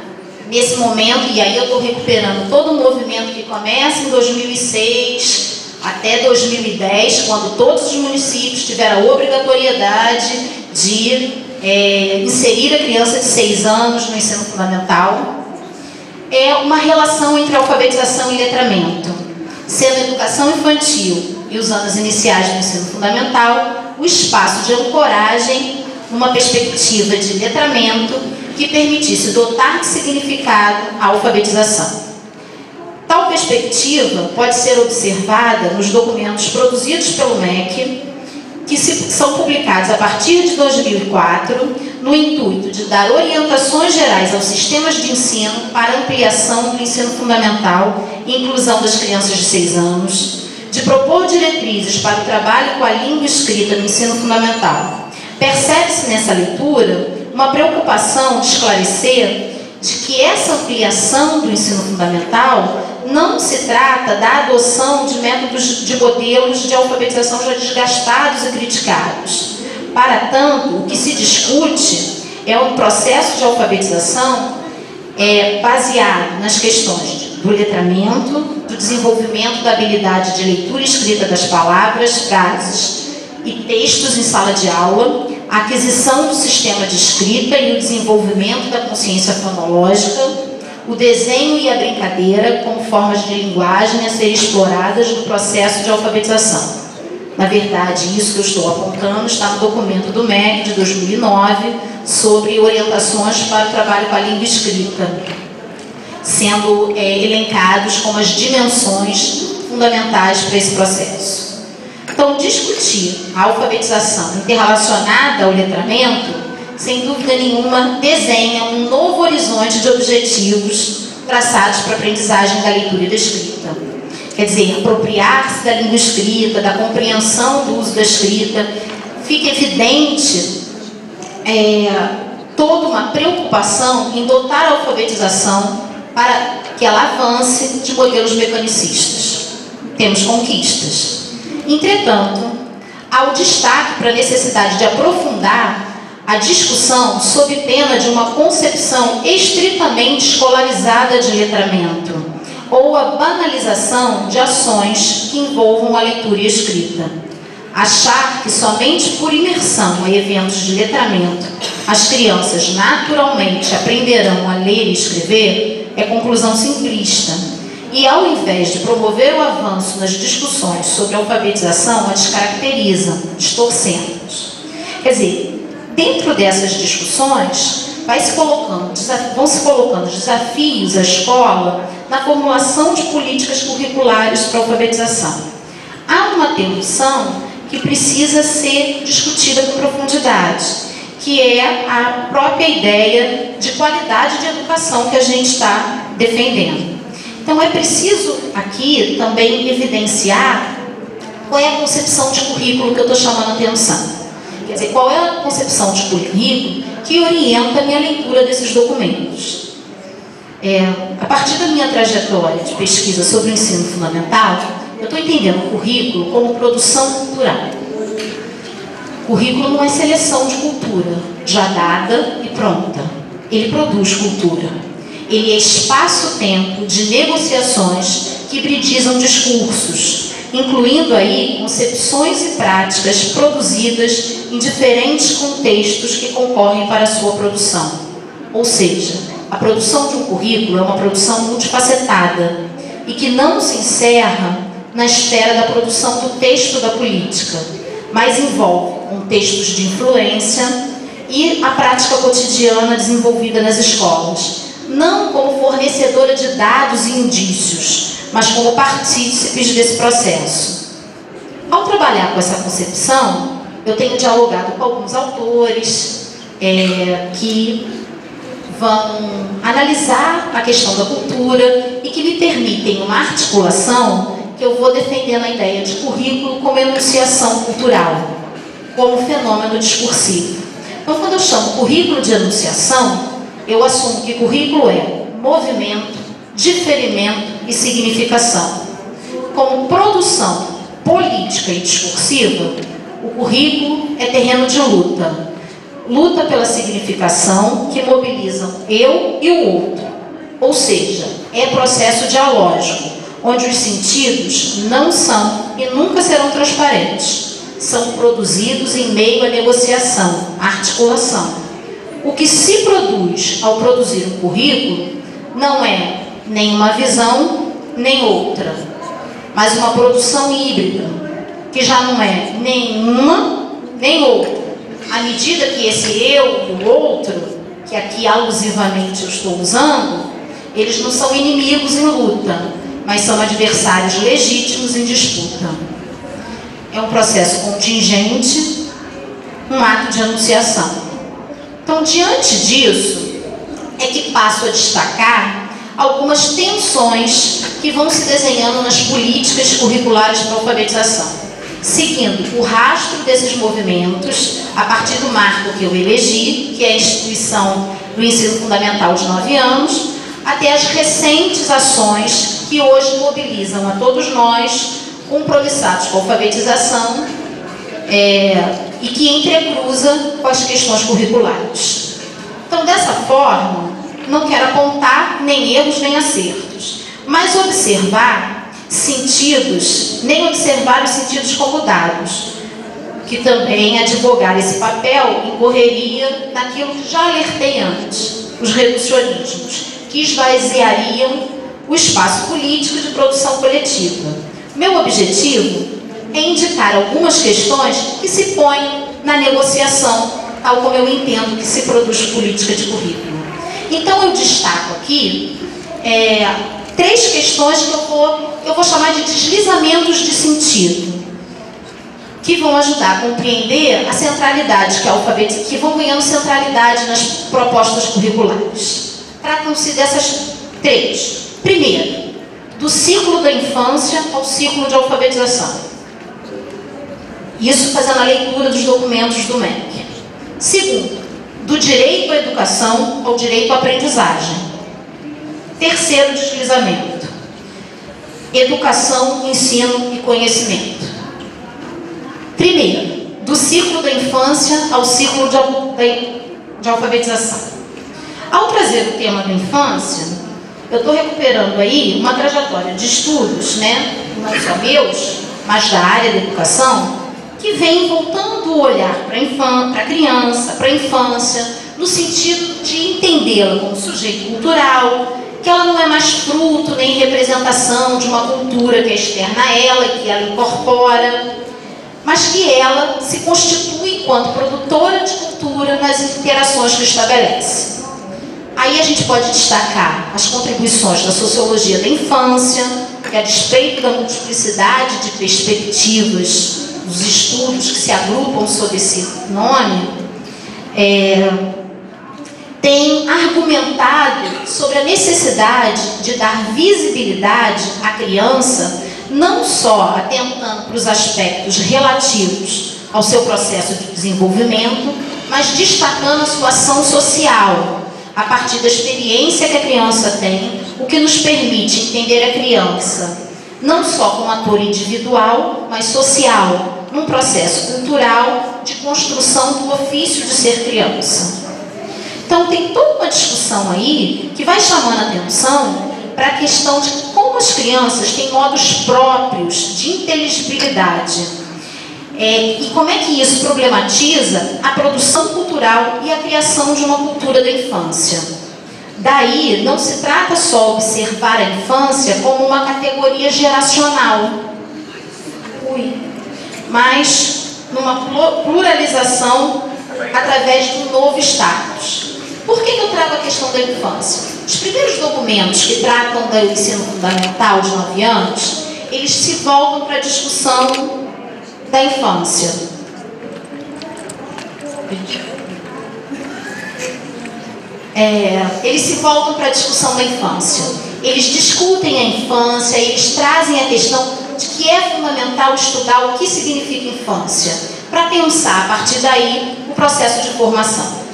nesse momento, e aí eu estou recuperando todo o movimento que começa em 2006 até 2010, quando todos os municípios tiveram a obrigatoriedade de inserir a criança de 6 anos no ensino fundamental. É uma relação entre alfabetização e letramento, sendo a educação infantil e os anos iniciais do ensino fundamental o espaço de ancoragem numa perspectiva de letramento que permitisse dotar de significado a alfabetização. Tal perspectiva pode ser observada nos documentos produzidos pelo MEC, que são publicados a partir de 2004, no intuito de dar orientações gerais aos sistemas de ensino para ampliação do ensino fundamental e inclusão das crianças de 6 anos, de propor diretrizes para o trabalho com a língua escrita no ensino fundamental. Percebe-se nessa leitura uma preocupação de esclarecer de que essa ampliação do ensino fundamental não se trata da adoção de métodos de modelos de alfabetização já desgastados e criticados. Para tanto, o que se discute é um processo de alfabetização baseado nas questões do letramento, do desenvolvimento da habilidade de leitura e escrita das palavras, frases e textos em sala de aula, a aquisição do sistema de escrita e o desenvolvimento da consciência fonológica, o desenho e a brincadeira como formas de linguagem a serem exploradas no processo de alfabetização. Na verdade, isso que eu estou apontando está no documento do MEC de 2009 sobre orientações para o trabalho com a língua escrita, sendo elencados como as dimensões fundamentais para esse processo. Então, discutir a alfabetização interrelacionada ao letramento, sem dúvida nenhuma, desenha um novo horizonte de objetivos traçados para a aprendizagem da leitura e da escrita. Quer dizer, apropriar-se da língua escrita, da compreensão do uso da escrita, fica evidente toda uma preocupação em dotar a alfabetização para que ela avance de modelos mecanicistas. Temos conquistas. Entretanto, há o destaque para a necessidade de aprofundar a discussão sob pena de uma concepção estritamente escolarizada de letramento ou a banalização de ações que envolvam a leitura e a escrita. Achar que somente por imersão a eventos de letramento as crianças naturalmente aprenderão a ler e escrever é conclusão simplista e, ao invés de promover o avanço nas discussões sobre a alfabetização, a descaracteriza, distorcendo-os. Quer dizer, dentro dessas discussões, vão se colocando desafios à escola na formulação de políticas curriculares para a alfabetização. Há uma tensão que precisa ser discutida com profundidade, que é a própria ideia de qualidade de educação que a gente está defendendo. Então, é preciso aqui também evidenciar qual é a concepção de currículo que eu estou chamando a atenção. Quer dizer, qual é a concepção de currículo que orienta a minha leitura desses documentos. A partir da minha trajetória de pesquisa sobre o ensino fundamental, eu estou entendendo o currículo como produção cultural. Currículo não é seleção de cultura, já dada e pronta. Ele produz cultura. Ele é espaço-tempo de negociações que hibridizam discursos, incluindo aí concepções e práticas produzidas em diferentes contextos que concorrem para a sua produção. Ou seja, a produção de um currículo é uma produção multifacetada e que não se encerra na esfera da produção do texto da política, mas envolve contextos de influência e a prática cotidiana desenvolvida nas escolas, não como fornecedora de dados e indícios, mas como partícipes desse processo. Ao trabalhar com essa concepção, eu tenho dialogado com alguns autores que vão analisar a questão da cultura e que me permitem uma articulação que eu vou defendendo a ideia de currículo como enunciação cultural, como fenômeno discursivo. Então, quando eu chamo currículo de enunciação, eu assumo que currículo é movimento, diferimento e significação. Como produção política e discursiva, o currículo é terreno de luta. Luta pela significação que mobilizam eu e o outro. Ou seja, é processo dialógico, onde os sentidos não são e nunca serão transparentes. São produzidos em meio à negociação, à articulação. O que se produz ao produzir um currículo não é nem uma visão, nem outra, mas uma produção híbrida, que já não é nem uma, nem outra. À medida que esse eu e o outro, que aqui alusivamente eu estou usando, eles não são inimigos em luta, mas são adversários legítimos em disputa. É um processo contingente, um ato de anunciação. Então, diante disso, é que passo a destacar algumas tensões que vão se desenhando nas políticas curriculares para a alfabetização, seguindo o rastro desses movimentos a partir do marco que eu elegi, que é a instituição do ensino fundamental de 9 anos, até as recentes ações que hoje mobilizam a todos nós compromissados com a alfabetização e que entrecruza com as questões curriculares. Então, dessa forma, não quero apontar nem erros nem acertos, mas observar sentidos, nem observar os sentidos como dados, que também advogar esse papel incorreria naquilo que já alertei antes, os reducionismos, que esvaziariam o espaço político de produção coletiva. Meu objetivo é indicar algumas questões que se põem na negociação, tal como eu entendo que se produz política de currículo. Então, eu destaco aqui 3 questões que eu vou chamar de deslizamentos de sentido, que vão ajudar a compreender a centralidade que vão ganhando centralidade nas propostas curriculares. Tratam-se dessas 3. Primeiro, do ciclo da infância ao ciclo de alfabetização. Isso fazendo a leitura dos documentos do MEC. Segundo, do direito à educação ao direito à aprendizagem. Terceiro deslizamento, educação, ensino e conhecimento. Primeiro, do ciclo da infância ao ciclo de alfabetização. Ao trazer o tema da infância, eu estou recuperando aí uma trajetória de estudos, não só meus, mas da área da educação, que vem voltando o olhar para a criança, para a infância, no sentido de entendê-la como sujeito cultural, que ela não é mais fruto nem representação de uma cultura que é externa a ela e que ela incorpora, mas que ela se constitui enquanto produtora de cultura nas interações que estabelece. Aí a gente pode destacar as contribuições da sociologia da infância, que a despeito da multiplicidade de perspectivas dos estudos que se agrupam sob esse nome, tem argumentado sobre a necessidade de dar visibilidade à criança, não só atentando para os aspectos relativos ao seu processo de desenvolvimento, mas destacando a sua ação social, a partir da experiência que a criança tem, o que nos permite entender a criança não só como ator individual, mas social, num processo cultural de construção do ofício de ser criança. Então tem toda uma discussão aí que vai chamando a atenção para a questão de como as crianças têm modos próprios de inteligibilidade e como é que isso problematiza a produção cultural e a criação de uma cultura da infância. Daí, não se trata só observar a infância como uma categoria geracional, mas numa pluralização através de um novo status. Por que eu trago a questão da infância? Os primeiros documentos que tratam do ensino fundamental de 9 anos, eles se voltam para a discussão da infância. Eles se voltam para a discussão da infância. Eles discutem a infância, eles trazem a questão de que é fundamental estudar o que significa infância, para pensar, a partir daí, o processo de formação.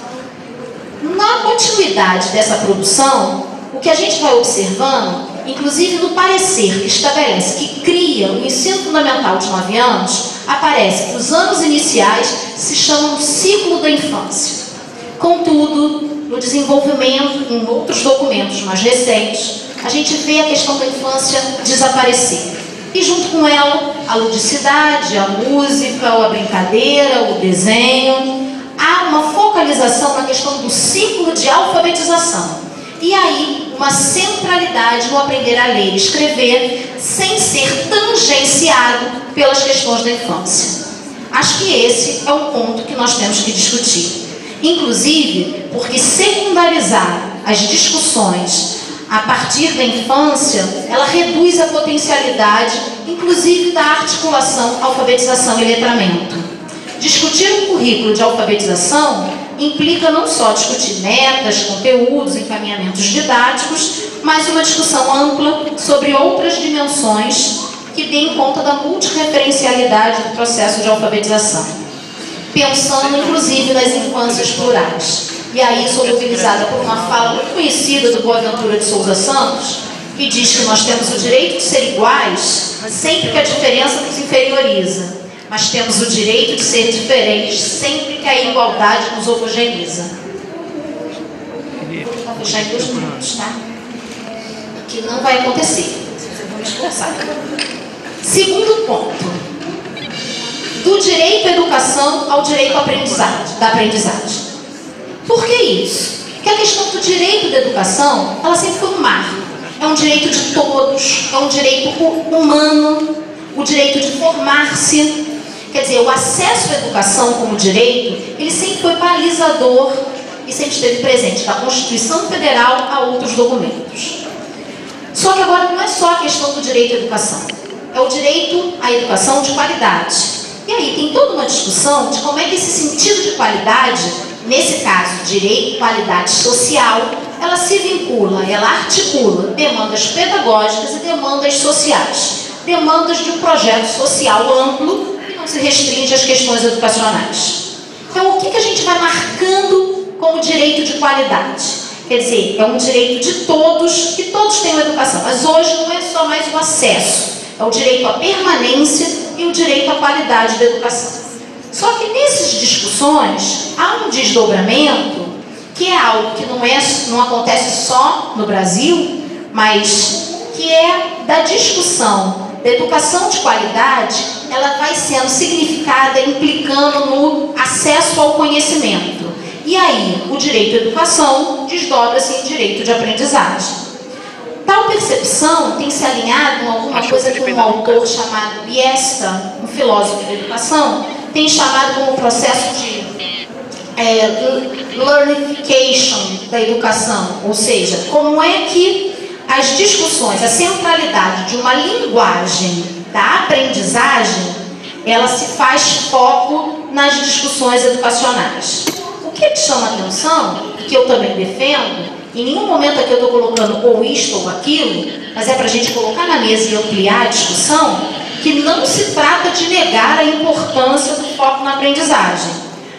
Na continuidade dessa produção, o que a gente vai observando, inclusive no parecer que estabelece, que cria o ensino fundamental de 9 anos, aparece que os anos iniciais se chamam ciclo da infância. Contudo, no desenvolvimento, em outros documentos mais recentes, a gente vê a questão da infância desaparecer. E junto com ela, a ludicidade, a música, a brincadeira, o desenho. Há uma focalização na questão do ciclo de alfabetização. E aí, uma centralidade no aprender a ler e escrever, sem ser tangenciado pelas questões da infância. Acho que esse é um ponto que nós temos que discutir. Inclusive, porque secundarizar as discussões a partir da infância, ela reduz a potencialidade, inclusive da articulação, alfabetização e letramento. Discutir um currículo de alfabetização implica não só discutir metas, conteúdos, encaminhamentos didáticos, mas uma discussão ampla sobre outras dimensões que deem conta da multireferencialidade do processo de alfabetização, pensando inclusive nas infâncias plurais. E aí sou mobilizada por uma fala muito conhecida do Boaventura de Souza Santos, que diz que nós temos o direito de ser iguais sempre que a diferença nos inferioriza, mas temos o direito de ser diferentes sempre que a igualdade nos homogeneiza. Vou fechar em 2 minutos, tá? Que não vai acontecer. Eu vou me esforçar. Segundo ponto. Do direito à educação ao direito à aprendizagem. Por que isso? Porque a questão do direito da educação, ela sempre foi um marco. É um direito de todos, é um direito humano, o direito de formar-se. Quer dizer, o acesso à educação como direito, ele sempre foi balizador e sempre esteve presente da Constituição Federal a outros documentos. Só que agora não é só a questão do direito à educação, é o direito à educação de qualidade. E aí tem toda uma discussão de como é que esse sentido de qualidade, nesse caso, direito, qualidade social, ela se vincula, ela articula demandas pedagógicas e demandas sociais, demandas de um projeto social amplo que não se restringe às questões educacionais. Então, o que a gente vai marcando como direito de qualidade? Quer dizer, é um direito de todos, que todos tenham educação, mas hoje não é só mais o acesso, é o direito à permanência e o direito à qualidade da educação. Só que nessas discussões há um desdobramento que é algo que não acontece só no Brasil, mas que é da discussão da educação de qualidade, ela vai sendo significada implicando no acesso ao conhecimento. E aí, o direito à educação desdobra-se em direito de aprendizagem. Tal percepção tem se alinhado com alguma coisa que um autor chamado Biesta, um filósofo da educação, tem chamado como processo de learnification da educação, ou seja, como é que as discussões, a centralidade de uma linguagem da aprendizagem, ela se faz foco nas discussões educacionais. O que te chama a atenção, e que eu também defendo, em nenhum momento aqui eu estou colocando ou isto ou aquilo, mas é para a gente colocar na mesa e ampliar a discussão, que não se trata de negar a importância do foco na aprendizagem,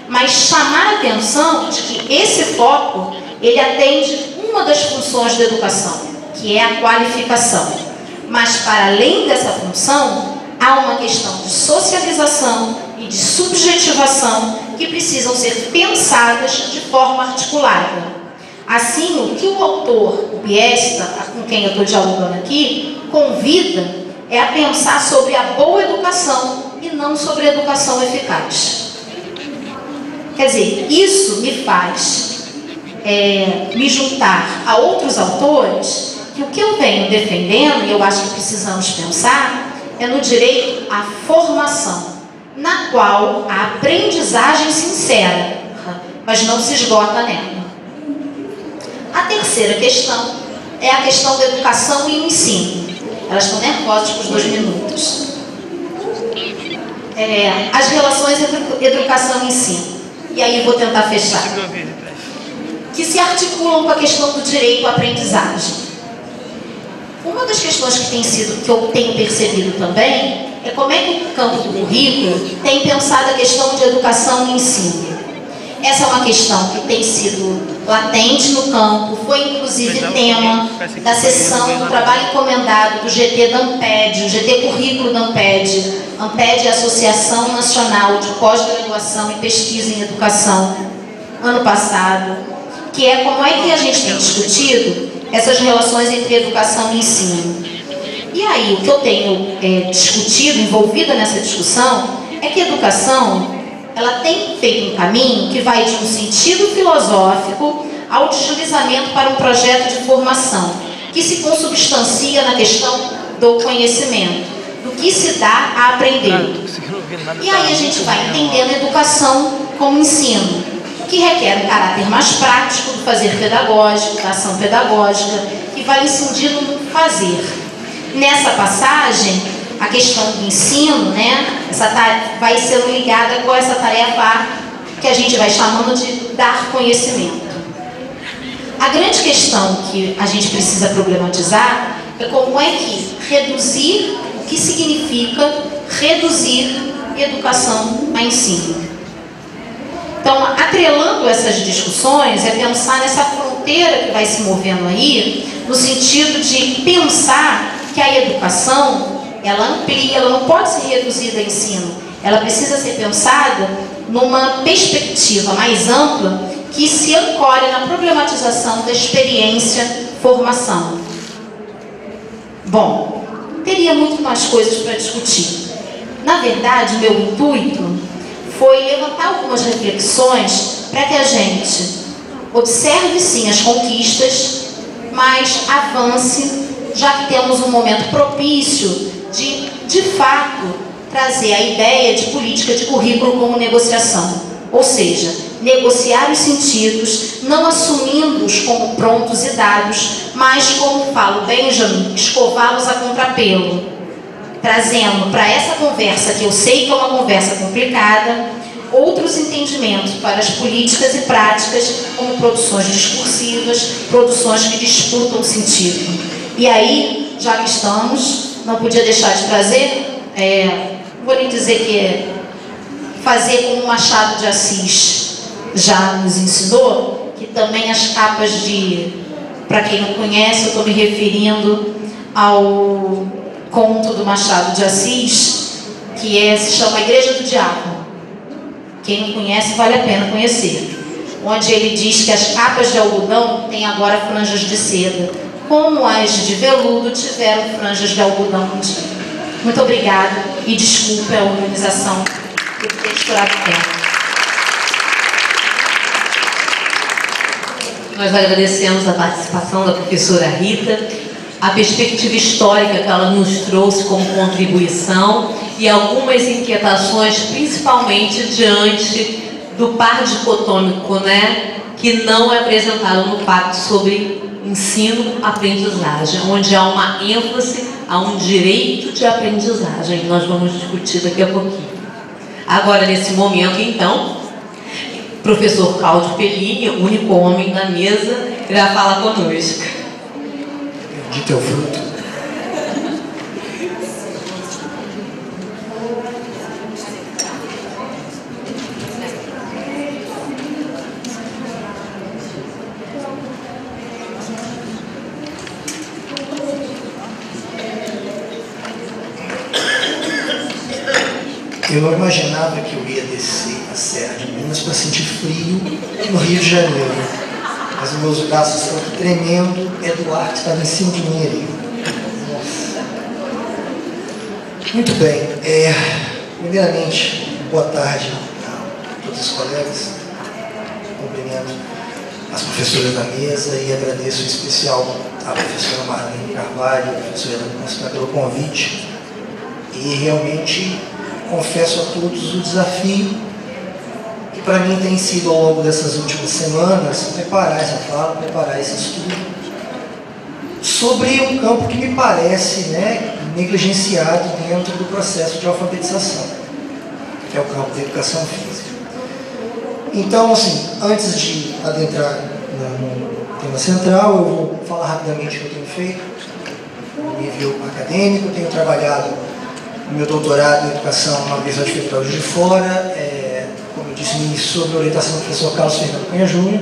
mas chamar a atenção de que esse foco, ele atende uma das funções da educação, que é a qualificação. Mas, para além dessa função, há uma questão de socialização e de subjetivação que precisam ser pensadas de forma articulada. Assim, o que o autor, o Biesta, com quem eu estou dialogando aqui, convida é a pensar sobre a boa educação e não sobre a educação eficaz. Quer dizer, isso me faz me juntar a outros autores que o que eu venho defendendo, e eu acho que precisamos pensar, é no direito à formação, na qual a aprendizagem se insere, mas não se esgota nela. A terceira questão é a questão da educação e o ensino. Elas estão nervosas com os 2 minutos. As relações entre educação e ensino. E aí vou tentar fechar. Que se articulam com a questão do direito à aprendizagem. Uma das questões que eu tenho percebido também é como é que o campo do currículo tem pensado a questão de educação e ensino. Essa é uma questão que tem sido latente no campo, foi inclusive tema da sessão do trabalho encomendado do GT da ANPED, o GT Currículo da ANPED. ANPED é a Associação Nacional de Pós-Graduação e Pesquisa em Educação, ano passado, que é como é que a gente tem discutido essas relações entre educação e ensino. E aí, o que eu tenho discutido, envolvida nessa discussão, é que a educação, ela tem feito um caminho que vai de um sentido filosófico ao deslizamento para um projeto de formação, que se consubstancia na questão do conhecimento, do que se dá a aprender. E aí a gente vai entendendo a educação como ensino, o que requer um caráter mais prático do fazer pedagógico, da ação pedagógica, que vai incidindo no fazer. Nessa passagem, a questão do ensino, vai sendo ligada com essa tarefa que a gente vai chamando de dar conhecimento. A grande questão que a gente precisa problematizar é como é que reduzir, o que significa reduzir educação a ensino. Então, atrelando essas discussões, é pensar nessa fronteira que vai se movendo aí, no sentido de pensar que a educação, ela amplia, ela não pode ser reduzida a ensino. Ela precisa ser pensada numa perspectiva mais ampla que se ancore na problematização da experiência formação. Bom, teria muito mais coisas para discutir. Na verdade, o meu intuito foi levantar algumas reflexões para que a gente observe sim as conquistas, mas avance, já que temos um momento propício de fato, trazer a ideia de política de currículo como negociação. Ou seja, negociar os sentidos, não assumindo-os como prontos e dados, mas, como fala o Benjamin, escová-los a contrapelo, trazendo para essa conversa, que eu sei que é uma conversa complicada, outros entendimentos para as políticas e práticas, como produções discursivas, produções que disputam sentido. E aí, já que estamos, não podia deixar de trazer, vou lhe dizer que fazer como Machado de Assis já nos ensinou, que também as capas para quem não conhece, eu estou me referindo ao conto do Machado de Assis, que se chama Igreja do Diabo. Quem não conhece, vale a pena conhecer. Onde ele diz que as capas de algodão têm agora franjas de seda, como as de veludo tiveram franjas de algodão um dia. Muito obrigada e desculpe a organização por ter estourado o tempo. Nós agradecemos a participação da professora Rita, a perspectiva histórica que ela nos trouxe como contribuição e algumas inquietações, principalmente diante do par dicotômico, né, que não é apresentado no Pacto sobre Ensino-Aprendizagem, onde há uma ênfase a um direito de aprendizagem, que nós vamos discutir daqui a pouquinho. Agora, nesse momento, então, o professor Cláudio Pellini, o único homem da mesa, irá falar conosco. Bendito é o fruto. Eu não imaginava que eu ia descer a Serra de Minas para sentir frio no Rio de Janeiro. Mas os meus braços estão tremendo, é do ar que estava em cima de mim ali. Nossa. Muito bem. Primeiramente, boa tarde a todos os colegas. Cumprimento as professoras da mesa e agradeço em especial à professora Marlene Carvalho, a professora Helena, pelo convite. E realmente confesso a todos o desafio que para mim tem sido ao longo dessas últimas semanas preparar essa fala, preparar esse estudo sobre um campo que me parece, né, negligenciado dentro do processo de alfabetização, que é o campo da educação física. Então, assim, antes de adentrar no tema central, eu vou falar rapidamente o que eu tenho feito no nível acadêmico. Eu tenho trabalhado no meu doutorado em educação na Universidade Federal de Juiz de Fora, como eu disse no início, sob a orientação do professor Carlos Fernando Cunha Júnior.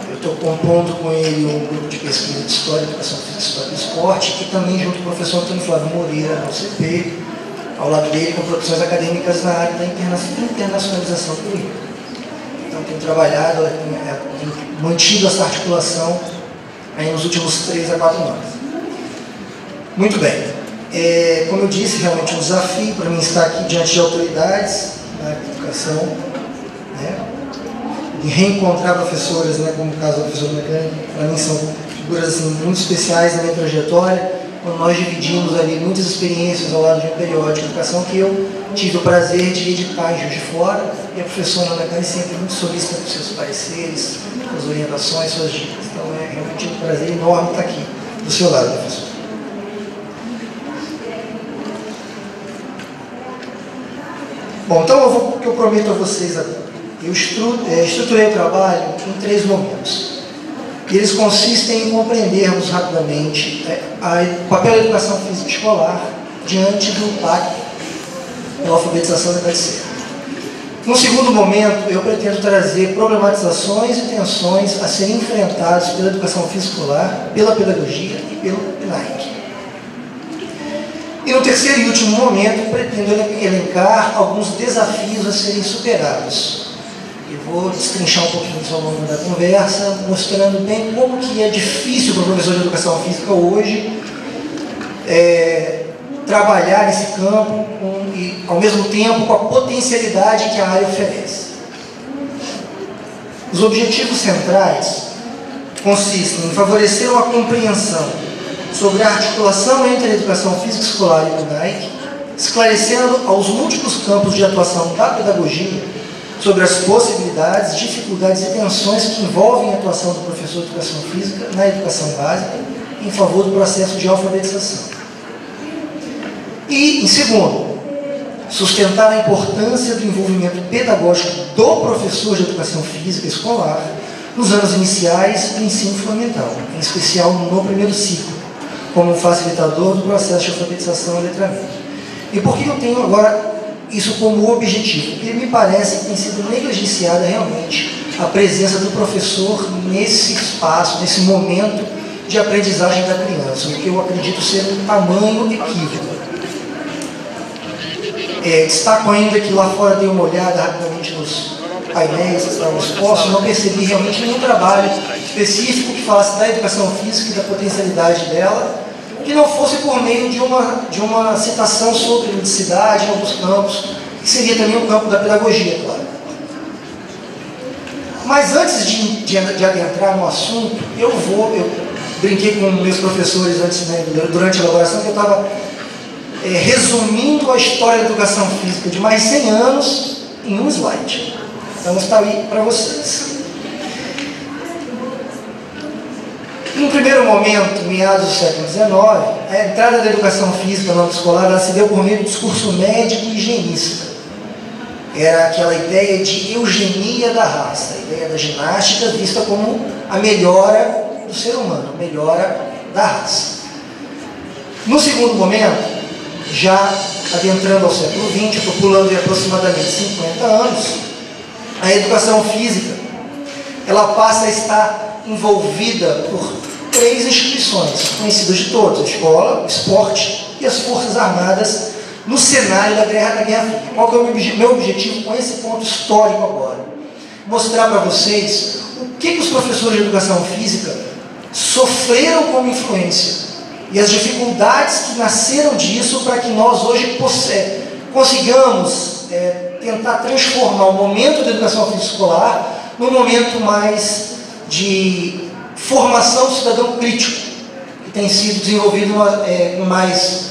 Eu estou compondo com ele um grupo de pesquisa de História, Educação Física e História do Esporte, e também junto com o professor Antônio Flávio Moreira, no UCP, ao lado dele, com produções acadêmicas na área da internacionalização do currículo. Então, tenho trabalhado, tenho mantido essa articulação aí nos últimos 3 a 4 anos. Muito bem. Como eu disse, realmente é um desafio para mim estar aqui diante de autoridades na educação, né, de reencontrar professores, né, como o caso da professora Mecânica, para mim são figuras assim, muito especiais na minha trajetória, quando nós dividimos ali muitas experiências ao lado de um periódico de educação que eu tive o prazer de editar em Juiz de Fora, e a professora Mecânica sempre muito solícita com seus pareceres, suas orientações, suas dicas. Então é realmente um prazer enorme estar aqui do seu lado, professor. Bom, então o que eu prometo a vocês agora. Eu estruturei o trabalho em 3 momentos. E eles consistem em compreendermos rapidamente o papel da educação física escolar diante do pacto pela alfabetização da idade certa. No segundo momento, eu pretendo trazer problematizações e tensões a serem enfrentadas pela educação física escolar, pela pedagogia e pelo PNAEC. E no terceiro e último momento, pretendo elencar alguns desafios a serem superados. Eu vou destrinchar um pouquinho isso ao longo da conversa, mostrando bem como que é difícil para o professor de educação física hoje trabalhar nesse campo e, ao mesmo tempo, com a potencialidade que a área oferece. Os objetivos centrais consistem em favorecer uma compreensão sobre a articulação entre a educação física escolar e o PNAEC, esclarecendo aos múltiplos campos de atuação da pedagogia sobre as possibilidades, dificuldades e tensões que envolvem a atuação do professor de educação física na educação básica em favor do processo de alfabetização. E, em segundo, sustentar a importância do envolvimento pedagógico do professor de educação física escolar nos anos iniciais do ensino fundamental, em especial no primeiro ciclo, como facilitador do processo de alfabetização e letramento. E por que eu tenho agora isso como objetivo? Porque me parece que tem sido negligenciada realmente a presença do professor nesse espaço, nesse momento de aprendizagem da criança, o que eu acredito ser um tamanho equívoco. Destaco ainda que lá fora dei uma olhada rapidamente nos painéis que estavam expostos, não percebi realmente nenhum trabalho específico que falasse da educação física e da potencialidade dela, que não fosse por meio de uma citação sobre ludicidade em alguns campos, que seria também o campo da pedagogia, claro. Mas antes de adentrar no assunto, eu brinquei com meus professores antes, né, durante a elaboração, que eu estava resumindo a história da educação física de mais de 100 anos em um slide. Então está aí para vocês. Num primeiro momento, meados do século XIX, a entrada da educação física no âmbito escolar ela se deu por meio do discurso médico e higienista. Era aquela ideia de eugenia da raça, a ideia da ginástica vista como a melhora do ser humano, a melhora da raça. No segundo momento, já adentrando ao século XX, populando aproximadamente 50 anos, a educação física ela passa a estar envolvida por 3 instituições conhecidas de todos: a escola, o esporte e as forças armadas no cenário da Guerra Fria. Qual que é o meu objetivo com esse ponto histórico agora? Mostrar para vocês o que os professores de educação física sofreram como influência e as dificuldades que nasceram disso para que nós hoje consigamos tentar transformar o momento da educação física escolar num momento mais de formação do cidadão crítico, que tem sido desenvolvido com mais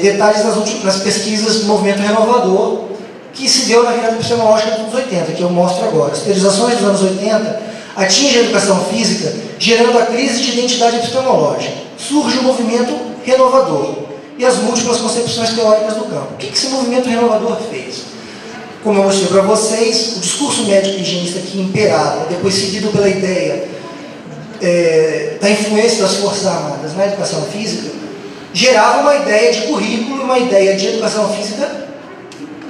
detalhes nas pesquisas do movimento renovador, que se deu na virada epistemológica dos anos 80, que eu mostro agora. As teorizações dos anos 80 atingem a educação física, gerando a crise de identidade epistemológica. Surge o movimento renovador e as múltiplas concepções teóricas do campo. O que esse movimento renovador fez? Como eu mostrei para vocês, o discurso médico e higienista que imperava, depois seguido pela ideia da influência das Forças Armadas na educação física, gerava uma ideia de currículo, uma ideia de educação física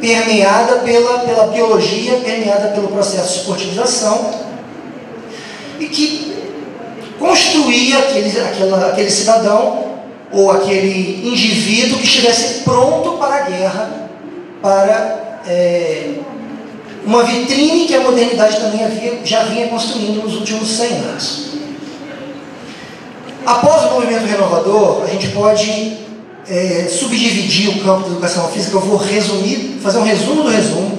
permeada pela biologia, permeada pelo processo de esportivização, e que construía aquele cidadão ou aquele indivíduo que estivesse pronto para a guerra, para uma vitrine que a modernidade também já vinha construindo nos últimos 100 anos. Após o movimento renovador, a gente pode subdividir o campo da educação física. Eu vou fazer um resumo do resumo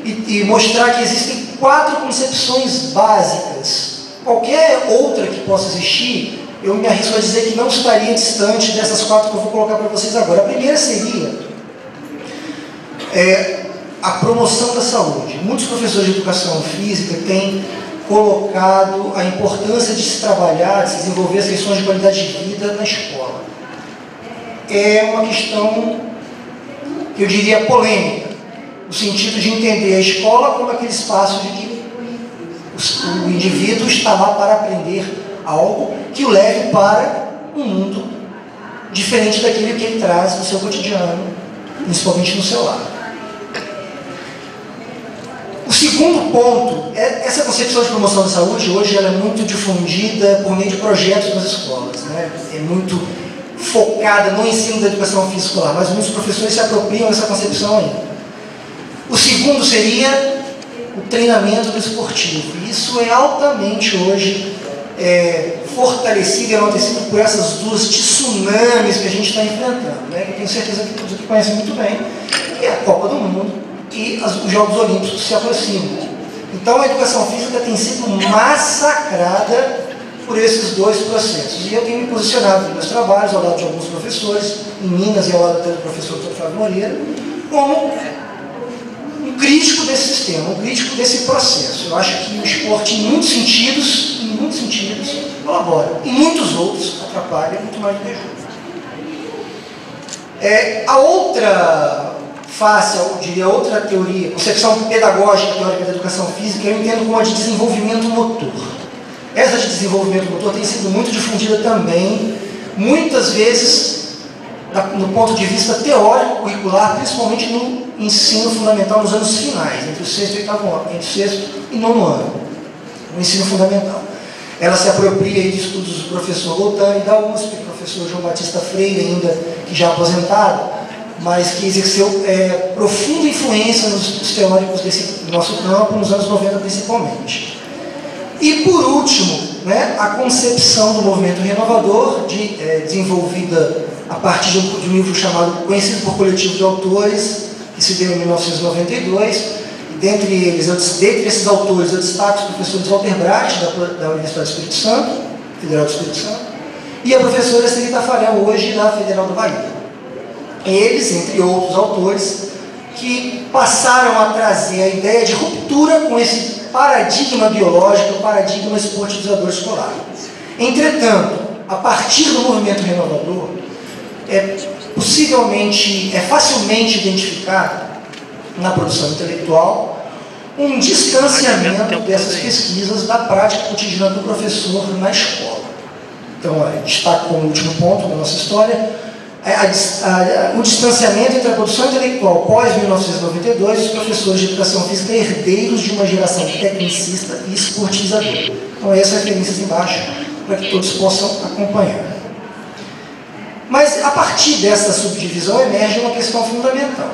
e mostrar que existem 4 concepções básicas. Qualquer outra que possa existir, eu me arrisco a dizer que não estaria distante dessas 4 que eu vou colocar para vocês agora. A primeira seria a promoção da saúde. Muitos professores de educação física têm colocado a importância de se trabalhar, de se desenvolver as questões de qualidade de vida na escola. É uma questão, eu diria, polêmica, no sentido de entender a escola como aquele espaço de que o indivíduo está lá para aprender algo que o leve para um mundo diferente daquele que ele traz no seu cotidiano, principalmente no seu lar. O segundo ponto, essa concepção de promoção da saúde, hoje ela é muito difundida por meio de projetos nas escolas, né? É muito focada no ensino da educação física escolar, mas muitos professores se apropriam dessa concepção ainda. O segundo seria o treinamento do esportivo. Isso é altamente hoje fortalecido e enaltecido por essas 2 tsunamis que a gente está enfrentando, né? Eu tenho certeza que todos aqui conhecem muito bem, que é a Copa do Mundo e os Jogos Olímpicos se aproximam. Então a educação física tem sido massacrada por esses 2 processos. E eu tenho me posicionado nos meus trabalhos, ao lado de alguns professores, em Minas e ao lado até do professor Dr. Flávio Moreira, como um crítico desse sistema, um crítico desse processo. Eu acho que o esporte, em muitos sentidos, colabora. Em muitos outros, atrapalha muito mais do que ajuda. A outra face, eu diria, outra teoria, concepção pedagógica teórica da educação física, eu entendo como a de desenvolvimento motor. Essa de desenvolvimento motor tem sido muito difundida também, muitas vezes, no ponto de vista teórico, curricular, principalmente no ensino fundamental nos anos finais, entre o 6º e 8º ano, entre o 6º e 9º ano, no ensino fundamental. Ela se apropria de estudos do professor Loutani da USP, professor João Batista Freire, ainda que já aposentado, mas que exerceu profunda influência nos teóricos desse nosso campo, nos anos 90 principalmente. E por último, né, a concepção do movimento renovador, desenvolvida a partir de um livro chamado Conhecido por Coletivo de Autores, que se deu em 1992, e dentre esses autores eu destaco os professores Walter Bracht, da Universidade do Espírito Santo, Federal do Espírito Santo, e a professora Celi Tafarel, hoje da Federal do Bahia. Eles, entre outros autores, que passaram a trazer a ideia de ruptura com esse paradigma biológico, o paradigma esportivizador escolar. Entretanto, a partir do movimento renovador, é facilmente identificar na produção intelectual um distanciamento dessas pesquisas da prática cotidiana do professor na escola. Então, destaco como último ponto da nossa história o distanciamento entre a produção intelectual pós-1992 e os professores de educação física herdeiros de uma geração tecnicista e esportivizadora. Então, essas referências embaixo, para que todos possam acompanhar. Mas, a partir dessa subdivisão, emerge uma questão fundamental.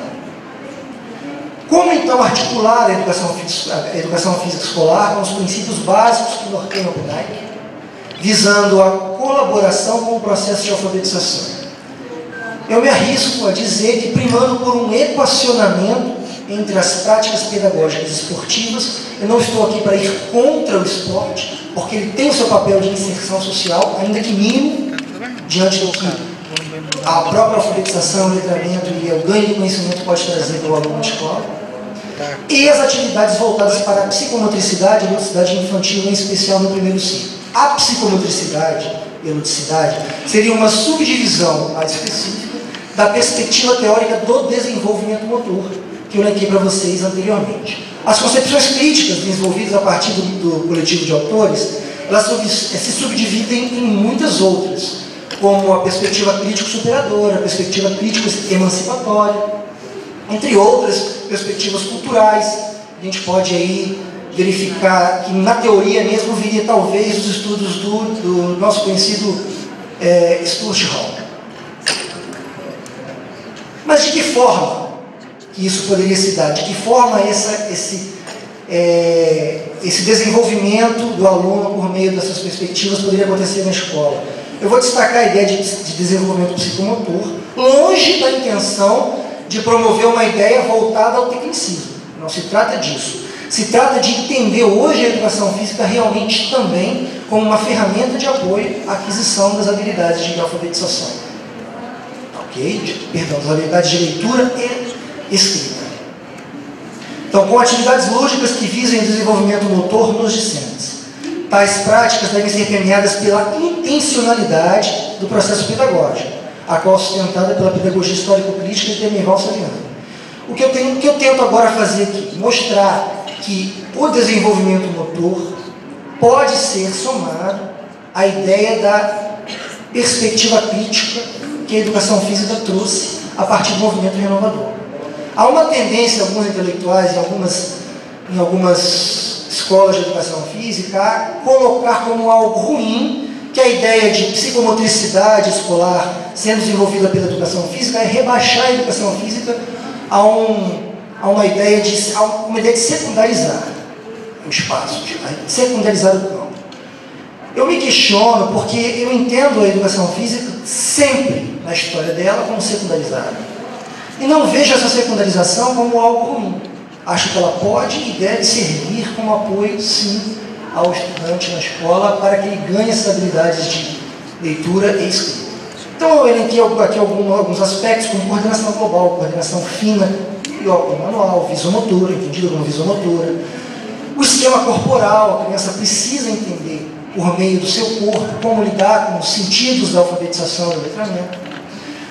Como, então, articular a educação física escolar com os princípios básicos que norteiam o PNAE, visando a colaboração com o processo de alfabetização? Eu me arrisco a dizer que, primando por um equacionamento entre as práticas pedagógicas esportivas, eu não estou aqui para ir contra o esporte, porque ele tem o seu papel de inserção social, ainda que mínimo, diante do que a própria alfabetização, o letramento e o ganho de conhecimento pode trazer para o aluno de escola, e as atividades voltadas para a psicomotricidade e ludicidade infantil, em especial no primeiro ciclo. A psicomotricidade e a ludicidade seria uma subdivisão mais específica da perspectiva teórica do desenvolvimento motor, que eu elenquei para vocês anteriormente. As concepções críticas desenvolvidas a partir do coletivo de autores, elas se subdividem em muitas outras, como a perspectiva crítico-superadora, a perspectiva crítico-emancipatória, entre outras perspectivas culturais. A gente pode aí verificar que na teoria mesmo viria talvez os estudos do nosso conhecido Stuart Hall. Mas de que forma que isso poderia se dar? De que forma esse desenvolvimento do aluno por meio dessas perspectivas poderia acontecer na escola? Eu vou destacar a ideia de desenvolvimento psicomotor, longe da intenção de promover uma ideia voltada ao tecnicismo. Não se trata disso. Se trata de entender hoje a educação física realmente também como uma ferramenta de apoio à aquisição das habilidades de alfabetização. Perdão, das habilidades de leitura e escrita. Então, com atividades lúdicas que visem o desenvolvimento motor nos discentes. Tais práticas devem ser permeadas pela intencionalidade do processo pedagógico, a qual é sustentada pela pedagogia histórico-crítica de Demival Saviano. O que eu tento agora fazer aqui? Mostrar que o desenvolvimento motor pode ser somado à ideia da perspectiva crítica que a educação física trouxe a partir do movimento renovador. Há uma tendência, alguns intelectuais, em algumas escolas de educação física, a colocar como algo ruim que a ideia de psicomotricidade escolar sendo desenvolvida pela educação física é rebaixar a educação física a uma ideia de secundarizar o espaço, de secundarizar o campo. Eu me questiono porque eu entendo a educação física sempre na história dela como secundarizada. E não vejo essa secundarização como algo ruim. Acho que ela pode e deve servir como apoio, sim, ao estudante na escola para que ele ganhe essas habilidades de leitura e escrita. Então eu elenquei aqui alguns aspectos, como coordenação global, coordenação fina e manual, visomotora, entendido como visomotora. O esquema corporal, a criança precisa entender por meio do seu corpo como lidar com os sentidos da alfabetização e do letramento.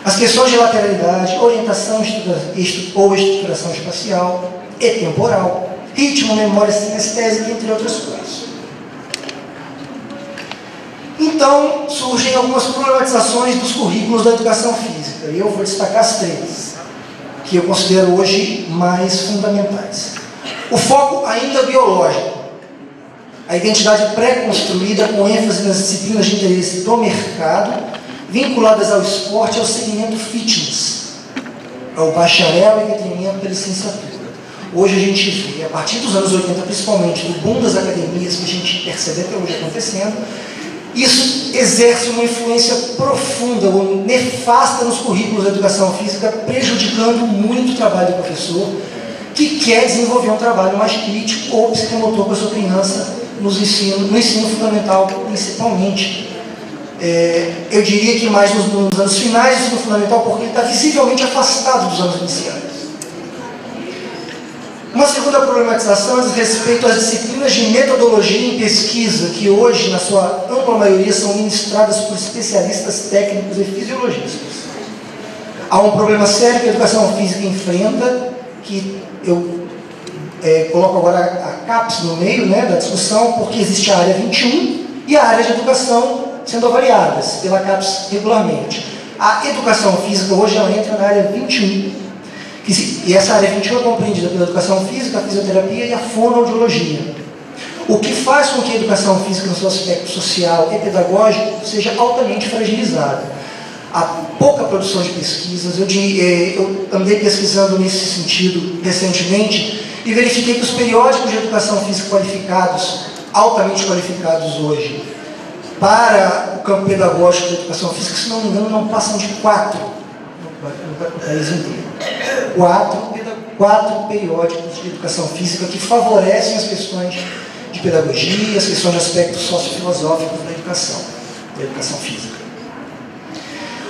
As questões de lateralidade, orientação ou estruturação espacial e temporal, ritmo, memória sinestésica, entre outras coisas. Então, surgem algumas problematizações dos currículos da educação física, e eu vou destacar as três, que eu considero hoje mais fundamentais. O foco ainda biológico, a identidade pré-construída com ênfase nas disciplinas de interesse do mercado, vinculadas ao esporte e ao segmento fitness, ao bacharel e detrimento da licenciatura. Hoje a gente vê, a partir dos anos 80 principalmente, do boom das academias, que a gente percebe até hoje acontecendo, isso exerce uma influência profunda ou nefasta nos currículos da educação física, prejudicando muito o trabalho do professor que quer desenvolver um trabalho mais crítico ou psicomotor para a sua criança no ensino fundamental, principalmente. Eu diria que mais nos anos finais do ensino fundamental, porque ele está visivelmente afastado dos anos iniciais. Uma segunda problematização diz respeito às disciplinas de metodologia em pesquisa, que hoje, na sua ampla maioria, são ministradas por especialistas técnicos e fisiologistas. Há um problema sério que a educação física enfrenta, que eu coloco agora a CAPES no meio, né, da discussão, porque existe a área 21 e a área de educação sendo avaliadas pela CAPES regularmente. A educação física hoje ela entra na área 21. E essa área 21 é compreendida pela educação física, a fisioterapia e a fonoaudiologia. O que faz com que a educação física, no seu aspecto social e pedagógico, seja altamente fragilizada. Há pouca produção de pesquisas. Eu andei pesquisando nesse sentido recentemente e verifiquei que os periódicos de educação física qualificados, altamente qualificados hoje, para o campo pedagógico da educação física, se não me engano, não passam de 4 no país inteiro. 4 periódicos de educação física que favorecem as questões de pedagogia, as questões de aspectos sociofilosóficos da educação física.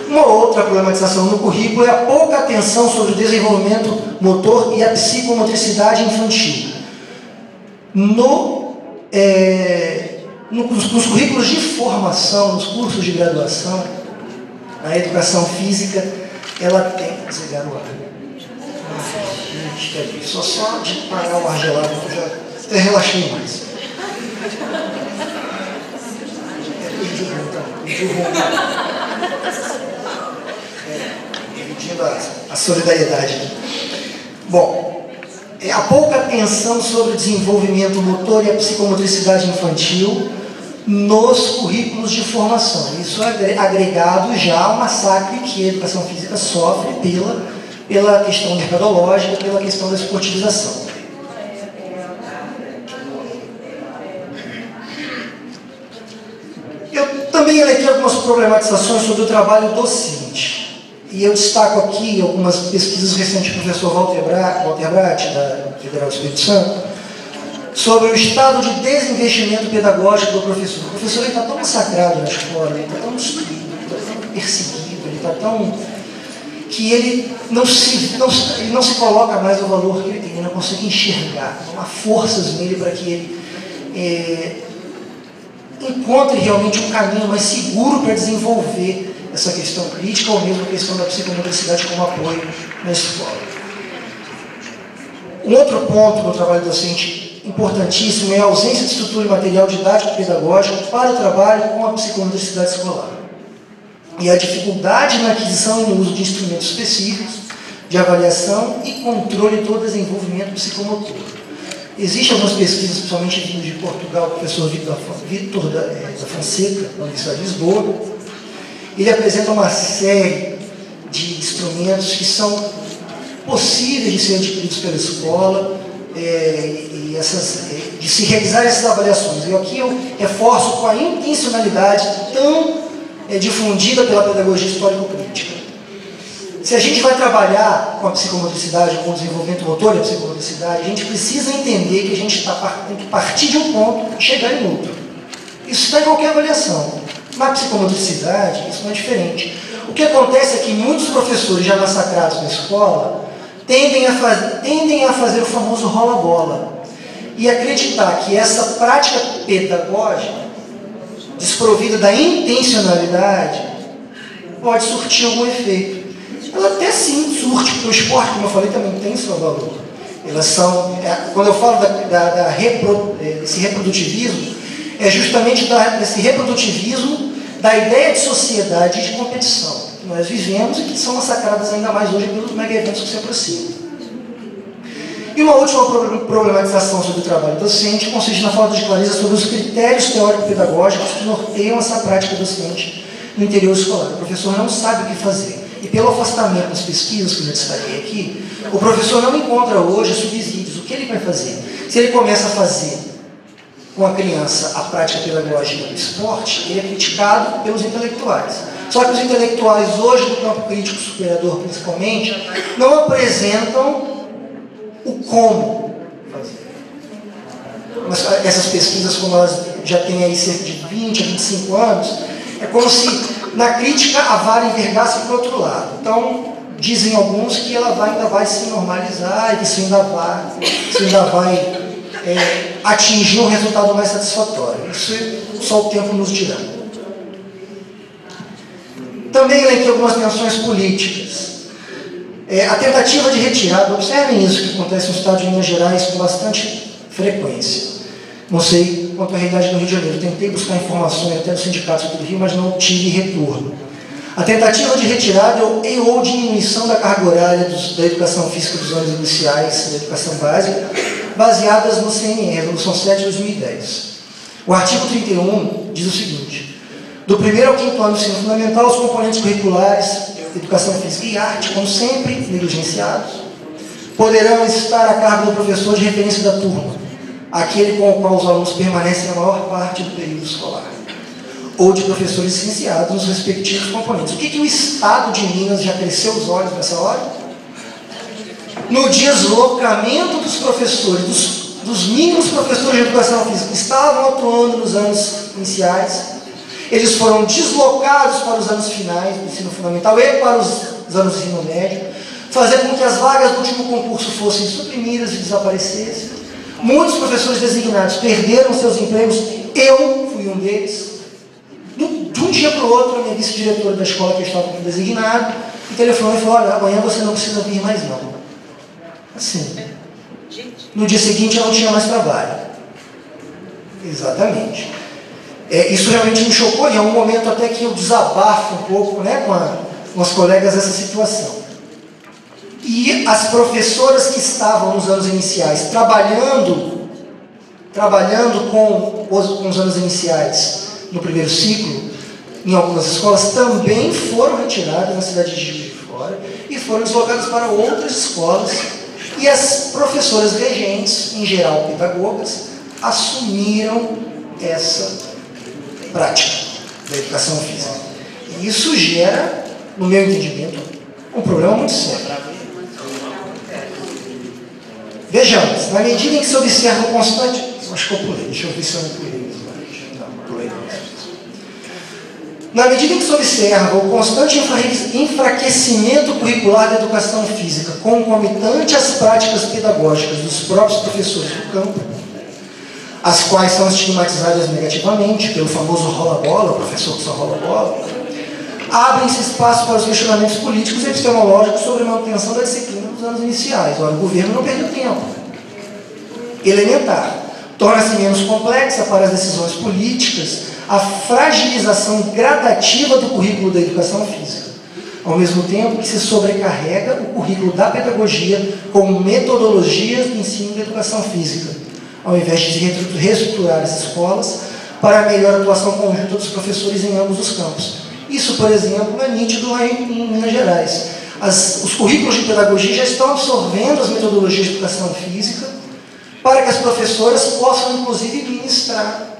Uma outra problematização no currículo é a pouca atenção sobre o desenvolvimento motor e a psicomotricidade infantil. Nos currículos de formação, nos cursos de graduação, a educação física, ela tem que desligar o ar. Só de parar o ar gelado, eu já até relaxei mais. Dividindo a solidariedade. Bom, a pouca atenção sobre o desenvolvimento motor e a psicomotricidade infantil nos currículos de formação. Isso é agregado já ao massacre que a educação física sofre pela questão mercadológica, pela questão da esportivização. Eu também elenquei algumas problematizações sobre o trabalho docente. E eu destaco aqui algumas pesquisas recentes do professor Walter Bratti, da Federal do Espírito Santo, sobre o estado de desinvestimento pedagógico do professor. O professor está tão massacrado na escola, ele está tão destruído, ele está tão perseguido, ele está tão... que ele não se coloca mais o valor que ele tem, ele não consegue enxergar. Não há forças nele para que ele encontre realmente um caminho mais seguro para desenvolver essa questão crítica ou mesmo a questão da psicomotricidade como apoio na escola. Um outro ponto no trabalho docente importantíssimo é a ausência de estrutura e material didático-pedagógico para o trabalho com a psicomotricidade escolar. E a dificuldade na aquisição e no uso de instrumentos específicos de avaliação e controle do desenvolvimento psicomotor. Existem algumas pesquisas, principalmente vindas de Portugal, o professor Vitor da Fonseca, da Universidade de Lisboa. Ele apresenta uma série de instrumentos que são possíveis de ser adquiridos pela escola de se realizar essas avaliações. E aqui eu reforço com a intencionalidade tão difundida pela pedagogia histórico-crítica. Se a gente vai trabalhar com a psicomotricidade, com o desenvolvimento motor e a psicomotricidade, a gente precisa entender que a gente tem que partir de um ponto e chegar em outro. Isso está em qualquer avaliação. Na psicomotricidade, isso não é diferente. O que acontece é que muitos professores já massacrados na escola tendem a fazer o famoso rola-bola e acreditar que essa prática pedagógica desprovida da intencionalidade pode surtir algum efeito. Ela até sim surte, porque o esporte, como eu falei, também tem seu valor. Elas são, quando eu falo desse reprodutivismo, é justamente desse reprodutivismo da ideia de sociedade e de competição que nós vivemos e que são massacradas ainda mais hoje pelos mega-eventos que se aproximam. E uma última problematização sobre o trabalho docente consiste na falta de clareza sobre os critérios teórico-pedagógicos que norteiam essa prática docente no interior escolar. O professor não sabe o que fazer. E pelo afastamento das pesquisas que eu destaquei aqui, o professor não encontra hoje subsídios. O que ele vai fazer? Se ele começa a fazer com a criança a prática pedagógica do esporte, ele é criticado pelos intelectuais. Só que os intelectuais hoje, do campo crítico superador principalmente, não apresentam o como fazer. Mas essas pesquisas, como elas já têm aí cerca de 20 a 25 anos, é como se na crítica a vara envergasse para o outro lado. Então, dizem alguns que ela ainda vai se normalizar e que isso ainda vai atingir um resultado mais satisfatório. Isso só o tempo nos dirá. Também elenquei algumas tensões políticas. A tentativa de retirada, observem isso que acontece no estado de Minas Gerais com bastante frequência. Não sei quanto à realidade do Rio de Janeiro. Tentei buscar informações até dos sindicatos aqui do Rio, mas não tive retorno. A tentativa de retirada ou diminuição da carga horária da educação física dos anos iniciais, da educação básica, baseadas no CNE, Resolução 7 de 2010. O artigo 31 diz o seguinte: do primeiro ao quinto ano do ensino fundamental, os componentes curriculares, educação física e arte, como sempre negligenciados, poderão estar a cargo do professor de referência da turma, aquele com o qual os alunos permanecem a maior parte do período escolar, ou de professores licenciados nos respectivos componentes. O que o Estado de Minas já cresceu os olhos nessa hora? No deslocamento dos professores, dos mínimos professores de educação física que estavam atuando nos anos iniciais, eles foram deslocados para os anos finais do ensino fundamental e para os anos do ensino médio, fazer com que as vagas do último concurso fossem suprimidas e desaparecessem. Muitos professores designados perderam seus empregos, eu fui um deles. De um dia para o outro, a minha vice-diretora da escola que eu estava como designado, me telefonou e falou: olha, amanhã você não precisa vir mais não. Assim. No dia seguinte eu não tinha mais trabalho. Exatamente. Isso realmente me chocou e é um momento até que eu desabafo um pouco, né, com as colegas essa situação. E as professoras que estavam nos anos iniciais trabalhando com os anos iniciais no primeiro ciclo, em algumas escolas, também foram retiradas na cidade de Juiz de Fora e foram deslocadas para outras escolas, e as professoras regentes, em geral pedagogas, assumiram essa prática da educação física. E isso gera, no meu entendimento, um problema muito sério. Vejamos, na medida em que se observa o constante... Acho que eu pulei, deixa eu ver se eu não pulei. Não, pulei não. Na medida em que se observa o constante enfraquecimento curricular da educação física, concomitante às práticas pedagógicas dos próprios professores do campo, as quais são estigmatizadas negativamente pelo famoso rola-bola, o professor que só rola-bola, abrem-se espaço para os questionamentos políticos e epistemológicos sobre a manutenção da disciplina dos anos iniciais. Ora, o governo não perdeu tempo. Elementar. Torna-se menos complexa para as decisões políticas a fragilização gradativa do currículo da educação física, ao mesmo tempo que se sobrecarrega o currículo da pedagogia com metodologias do ensino da educação física, ao invés de reestruturar as escolas para a melhor atuação conjunta dos professores em ambos os campos. Isso, por exemplo, é nítido lá em Minas Gerais. Os currículos de pedagogia já estão absorvendo as metodologias de educação física para que as professoras possam, inclusive, ministrar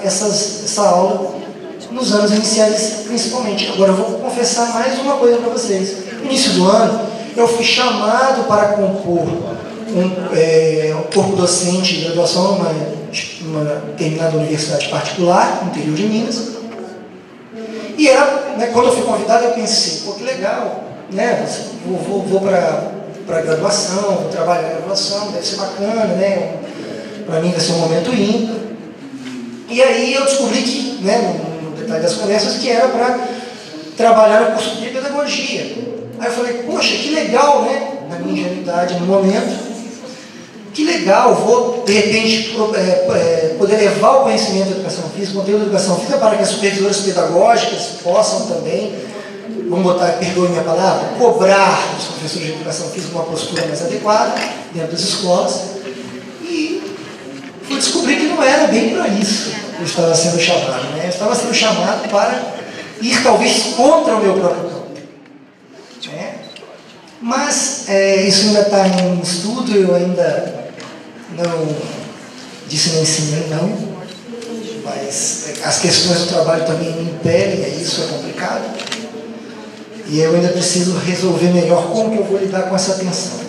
essa aula nos anos iniciais, principalmente. Agora, eu vou confessar mais uma coisa para vocês. No início do ano, eu fui chamado para compor um corpo docente de graduação numa determinada universidade particular, no interior de Minas. E quando eu fui convidado, eu pensei, pô, que legal, né? Vou para a graduação, vou trabalhar na graduação, deve ser bacana, né? Para mim vai ser um momento ímpar. E aí eu descobri que, né, no detalhe das conversas, que era para trabalhar no curso de pedagogia. Aí eu falei, poxa, que legal, né? Na minha ingenuidade no momento, que legal, vou de repente poder levar o conhecimento da educação física, o conteúdo da educação física, para que as supervisoras pedagógicas possam também, vamos botar, perdoe minha palavra, cobrar dos professores de educação física uma postura mais adequada dentro das escolas. E fui descobrir que não era bem para isso que eu estava sendo chamado, né? Eu estava sendo chamado para ir talvez contra o meu próprio campo, né? Mas isso ainda está em estudo, eu ainda não disse nem sim nem não, mas as questões do trabalho também me impelem, isso é complicado, e eu ainda preciso resolver melhor como que eu vou lidar com essa tensão.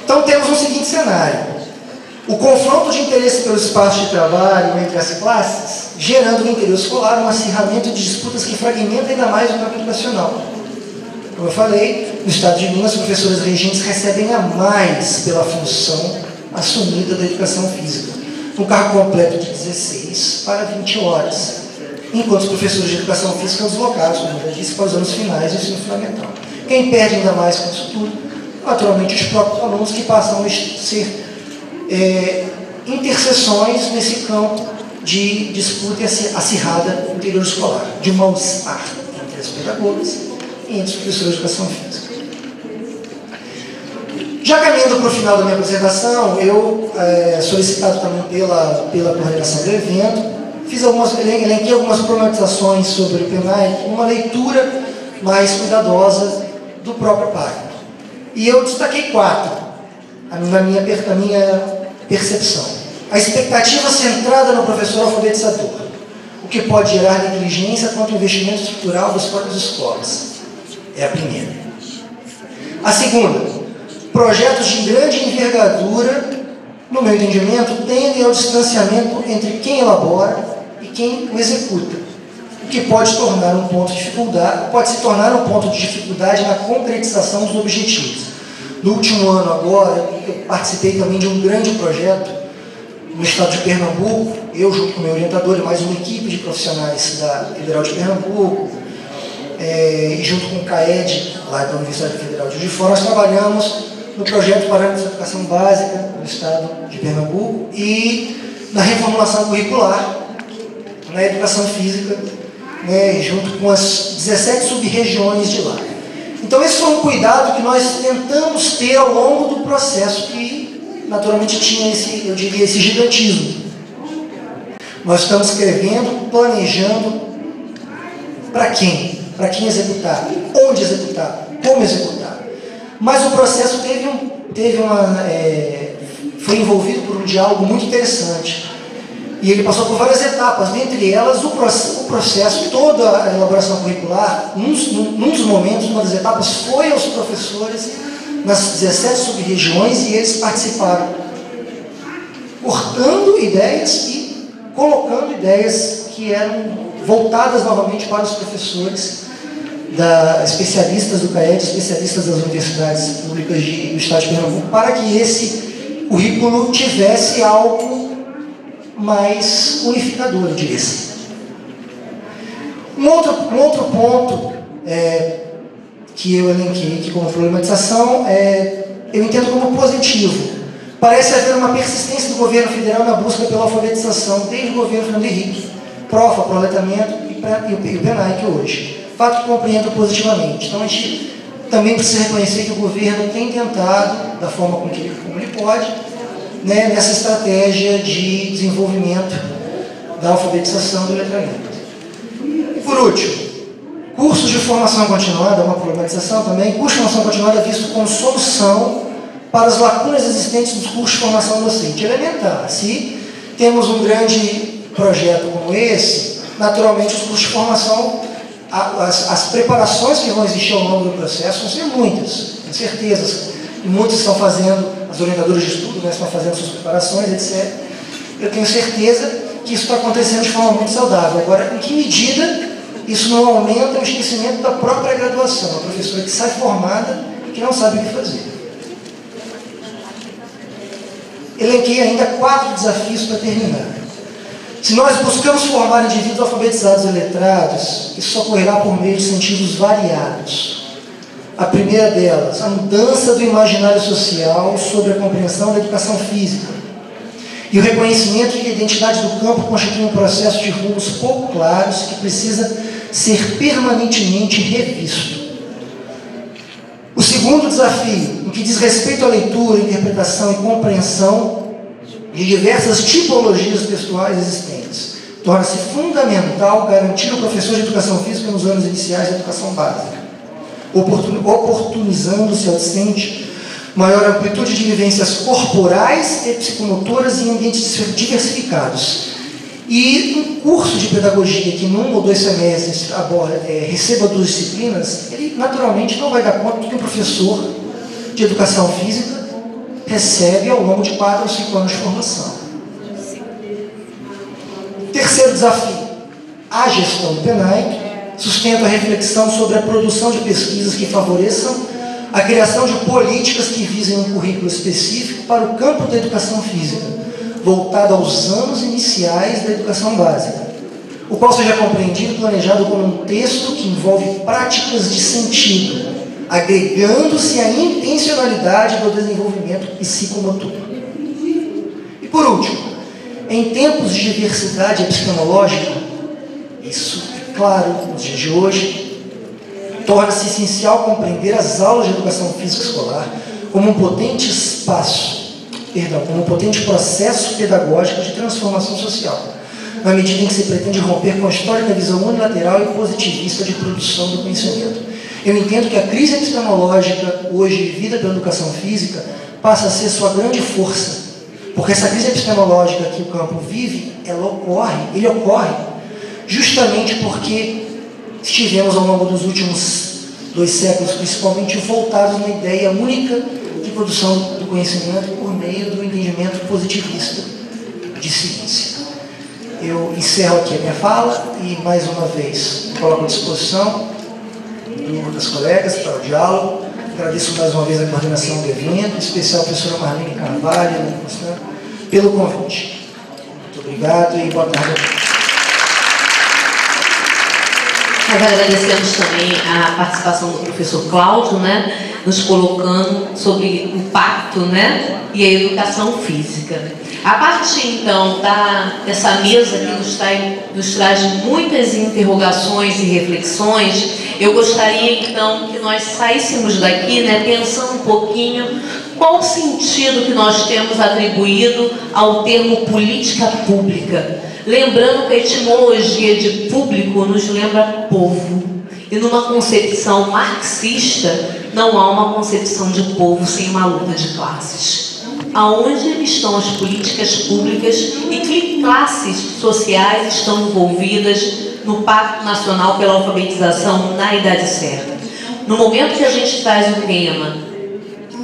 Então temos um seguinte cenário: o confronto de interesse pelo espaço de trabalho entre as classes, gerando no interior escolar um acirramento de disputas que fragmenta ainda mais o campo educacional. Como eu falei, no estado de Minas, professores regentes recebem a mais pela função assumida da educação física, um cargo completo de 16 para 20 horas, enquanto os professores de educação física são deslocados, como eu já disse, para os anos finais do ensino fundamental. Quem perde ainda mais com isso tudo, naturalmente, os próprios alunos, que passam a ser interseções nesse campo de disputa acirrada no interior escolar, de mal-estar entre as pedagogas e entre os professores de educação física. Já caminhando para o final da minha apresentação, eu, solicitado também pela coordenação do evento, elenquei algumas problematizações sobre o PNAE, uma leitura mais cuidadosa do próprio pacto. E eu destaquei 4, na minha percepção. A expectativa centrada no professor alfabetizador, o que pode gerar negligência quanto ao investimento estrutural das próprias escolas. É a primeira. A segunda, projetos de grande envergadura, no meu entendimento, tendem ao distanciamento entre quem elabora e quem o executa, o que pode se tornar um ponto de dificuldade na concretização dos objetivos. No último ano agora, eu participei também de um grande projeto no estado de Pernambuco, eu junto com o meu orientador e mais uma equipe de profissionais da Federal de Pernambuco, e junto com o CAED, lá da Universidade Federal de Juiz de Fora, nós trabalhamos no projeto Parâmetros de Educação Básica no estado de Pernambuco e na reformulação curricular, na educação física, junto com as 17 sub-regiões de lá. Então, esse foi um cuidado que nós tentamos ter ao longo do processo, que naturalmente tinha esse gigantismo. Nós estamos escrevendo, planejando para quem? Para quem executar, onde executar, como executar. Mas o processo foi envolvido por um diálogo muito interessante. E ele passou por várias etapas, dentre elas o processo, toda a elaboração curricular, num dos momentos, uma das etapas, foi aos professores nas 17 sub-regiões e eles participaram, cortando ideias e colocando ideias que eram voltadas novamente para os professores, especialistas do CAED, especialistas das universidades públicas do estado de Pernambuco, para que esse currículo tivesse algo mais unificador, eu diria assim. Um outro ponto que eu elenquei aqui como problematização, eu entendo como positivo. Parece haver uma persistência do governo federal na busca pela alfabetização, desde o governo Fernando Henrique, PROFA, Proletramento e o PNAE hoje. Fato que compreendo positivamente. Então, a gente também precisa reconhecer que o governo tem tentado, da forma como ele pode, nessa estratégia de desenvolvimento da alfabetização do letramento. E por último, cursos de formação continuada, uma problematização também, curso de formação continuada visto como solução para as lacunas existentes nos cursos de formação docente elementar. Se temos um grande projeto como esse, naturalmente os cursos de formação, as preparações que vão existir ao longo do processo vão ser muitas, tenho certeza. E muitos estão fazendo, as orientadoras de estudo estão fazendo suas preparações, etc. Eu tenho certeza que isso está acontecendo de forma muito saudável. Agora, em que medida isso não aumenta o esquecimento da própria graduação? A professora que sai formada e que não sabe o que fazer. Elenquei ainda 4 desafios para terminar. Se nós buscamos formar indivíduos alfabetizados e letrados, isso ocorrerá por meio de incentivos variados. A primeira delas, a mudança do imaginário social sobre a compreensão da educação física e o reconhecimento de que a identidade do campo constitui um processo de rumos pouco claros que precisa ser permanentemente revisto. O segundo desafio, no que diz respeito à leitura, interpretação e compreensão de diversas tipologias textuais existentes, torna-se fundamental garantir o professor de educação física nos anos iniciais da educação básica, oportunizando-se ao docente maior amplitude de vivências corporais e psicomotoras em ambientes diversificados. E um curso de pedagogia que num ou 2 semestres receba 2 disciplinas, ele naturalmente não vai dar conta do que o professor de educação física recebe ao longo de 4 ou 5 anos de formação. Terceiro desafio, a gestão do PNAE, sustento a reflexão sobre a produção de pesquisas que favoreçam a criação de políticas que visem um currículo específico para o campo da educação física, voltado aos anos iniciais da educação básica, o qual seja compreendido e planejado como um texto que envolve práticas de sentido, agregando-se à intencionalidade do desenvolvimento psicomotor. E por último, em tempos de diversidade epistemológica, isso é claro nos dias de hoje, torna-se essencial compreender as aulas de educação física escolar como um potente como um potente processo pedagógico de transformação social, na medida em que se pretende romper com a histórica visão unilateral e positivista de produção do conhecimento. Eu entendo que a crise epistemológica hoje vivida pela educação física passa a ser sua grande força, porque essa crise epistemológica que o campo vive, ele ocorre justamente porque estivemos ao longo dos últimos 2 séculos, principalmente, voltados na ideia única de produção do conhecimento por meio do entendimento positivista de ciência. Eu encerro aqui a minha fala e, mais uma vez, coloco à disposição das colegas para o diálogo. Agradeço mais uma vez a coordenação do evento, em especial a professora Marlene Carvalho, pelo convite. Muito obrigado e boa tarde. Nós agradecemos também a participação do professor Cláudio, né, nos colocando sobre o pacto, né, e a educação física. A partir, então, dessa mesa que nos traz muitas interrogações e reflexões, eu gostaria, então, que nós saíssemos daqui, né, pensando um pouquinho qual o sentido que nós temos atribuído ao termo política pública. Lembrando que a etimologia de público nos lembra povo. E numa concepção marxista, não há uma concepção de povo sem uma luta de classes. Aonde estão as políticas públicas e que classes sociais estão envolvidas no Pacto Nacional pela Alfabetização na idade certa? No momento que a gente traz o tema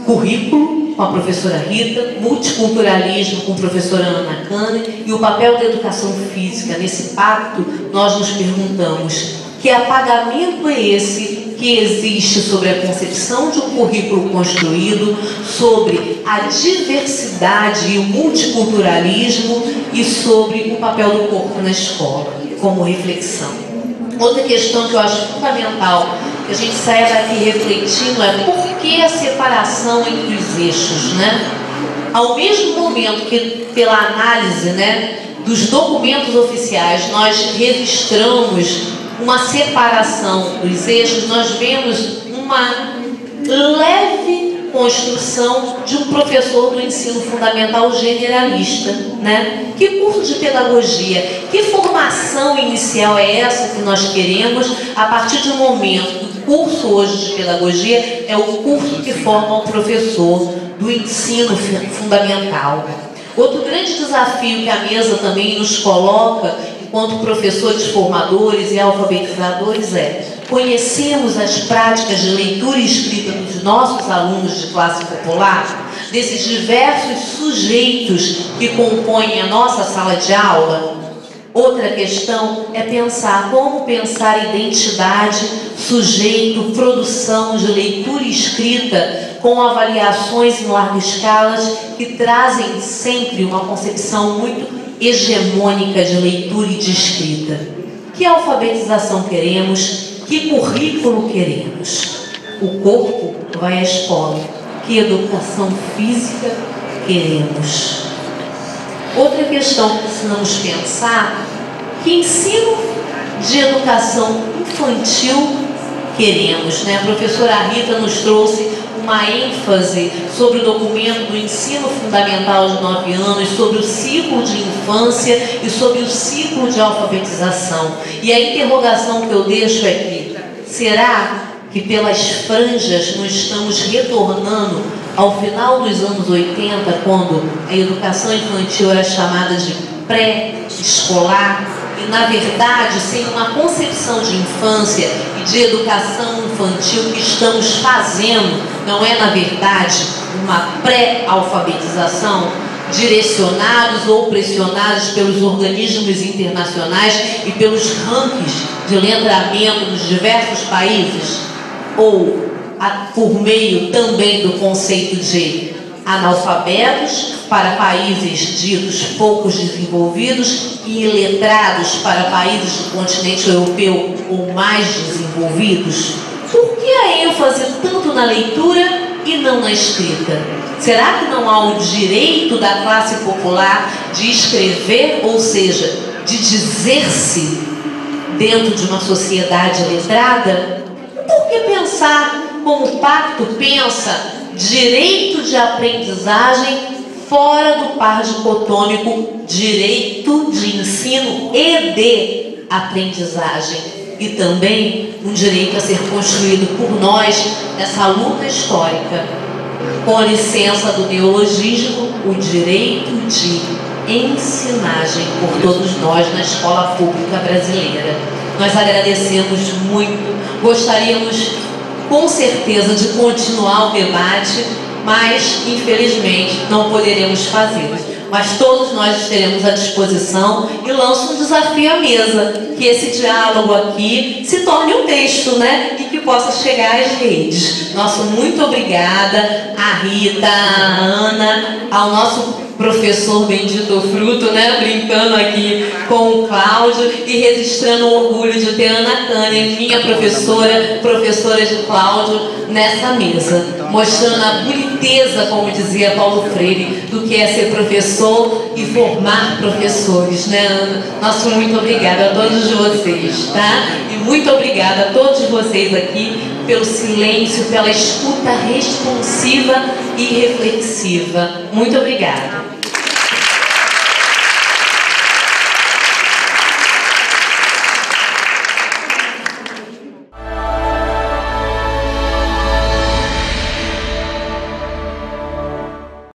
currículo, com a professora Rita, multiculturalismo com a professora Ana Cane e o papel da educação física nesse pacto, nós nos perguntamos: que apagamento é esse que existe sobre a concepção de um currículo construído, sobre a diversidade e o multiculturalismo e sobre o papel do corpo na escola, como reflexão? Outra questão que eu acho fundamental que a gente saia daqui refletindo é por que a separação entre os eixos, né? Ao mesmo momento que, pela análise, né, dos documentos oficiais, nós registramos uma separação dos eixos, nós vemos uma leve construção de um professor do ensino fundamental generalista, né? Que curso de pedagogia, que formação inicial é essa que nós queremos a partir de um momento? O curso hoje de pedagogia é o curso que forma o professor do ensino fundamental. Outro grande desafio que a mesa também nos coloca, enquanto professores formadores e alfabetizadores, é conhecemos as práticas de leitura e escrita dos nossos alunos de classe popular, desses diversos sujeitos que compõem a nossa sala de aula. Outra questão é pensar como pensar identidade, sujeito, produção de leitura e escrita com avaliações em larga escala que trazem sempre uma concepção muito hegemônica de leitura e de escrita. Que alfabetização queremos? Que currículo queremos? O corpo vai à escola. Que educação física queremos? Outra questão que precisamos pensar: que ensino de educação infantil queremos, né? A professora Rita nos trouxe uma ênfase sobre o documento do ensino fundamental de 9 anos, sobre o ciclo de infância e sobre o ciclo de alfabetização. E a interrogação que eu deixo é que, será que pelas franjas nós estamos retornando ao final dos anos 80, quando a educação infantil era chamada de pré-escolar, e na verdade, sem uma concepção de infância e de educação infantil que estamos fazendo, não é na verdade uma pré-alfabetização? direcionados ou pressionados pelos organismos internacionais e pelos rankings de letramento dos diversos países, ou por meio também do conceito de analfabetos para países ditos poucos desenvolvidos e iletrados para países do continente europeu ou mais desenvolvidos? Por que a ênfase tanto na leitura e não na escrita? Será que não há o direito da classe popular de escrever, ou seja, de dizer-se dentro de uma sociedade letrada? Por que pensar, como o pacto pensa, direito de aprendizagem fora do par dicotômico direito de ensino e de aprendizagem? E também um direito a ser construído por nós nessa luta histórica, com a licença do neologismo, o direito de ensinagem por todos nós na escola pública brasileira. Nós agradecemos muito, gostaríamos com certeza de continuar o debate, mas infelizmente não poderemos fazê-lo. Mas todos nós estaremos à disposição e lanço um desafio à mesa, que esse diálogo aqui se torne um texto, né? E que possa chegar às redes. Nosso muito obrigada à Rita, à Ana, ao nosso professor Bendito Fruto, né? Brincando aqui com o Cláudio e registrando o orgulho de ter Ana Cânia, minha professora de Cláudio, nessa mesa, mostrando a boniteza, como dizia Paulo Freire, do que é ser professor e formar professores, né, Ana? Nosso muito obrigada a todos vocês, tá? E muito obrigada a todos vocês aqui pelo silêncio, pela escuta responsiva e reflexiva. Muito obrigada.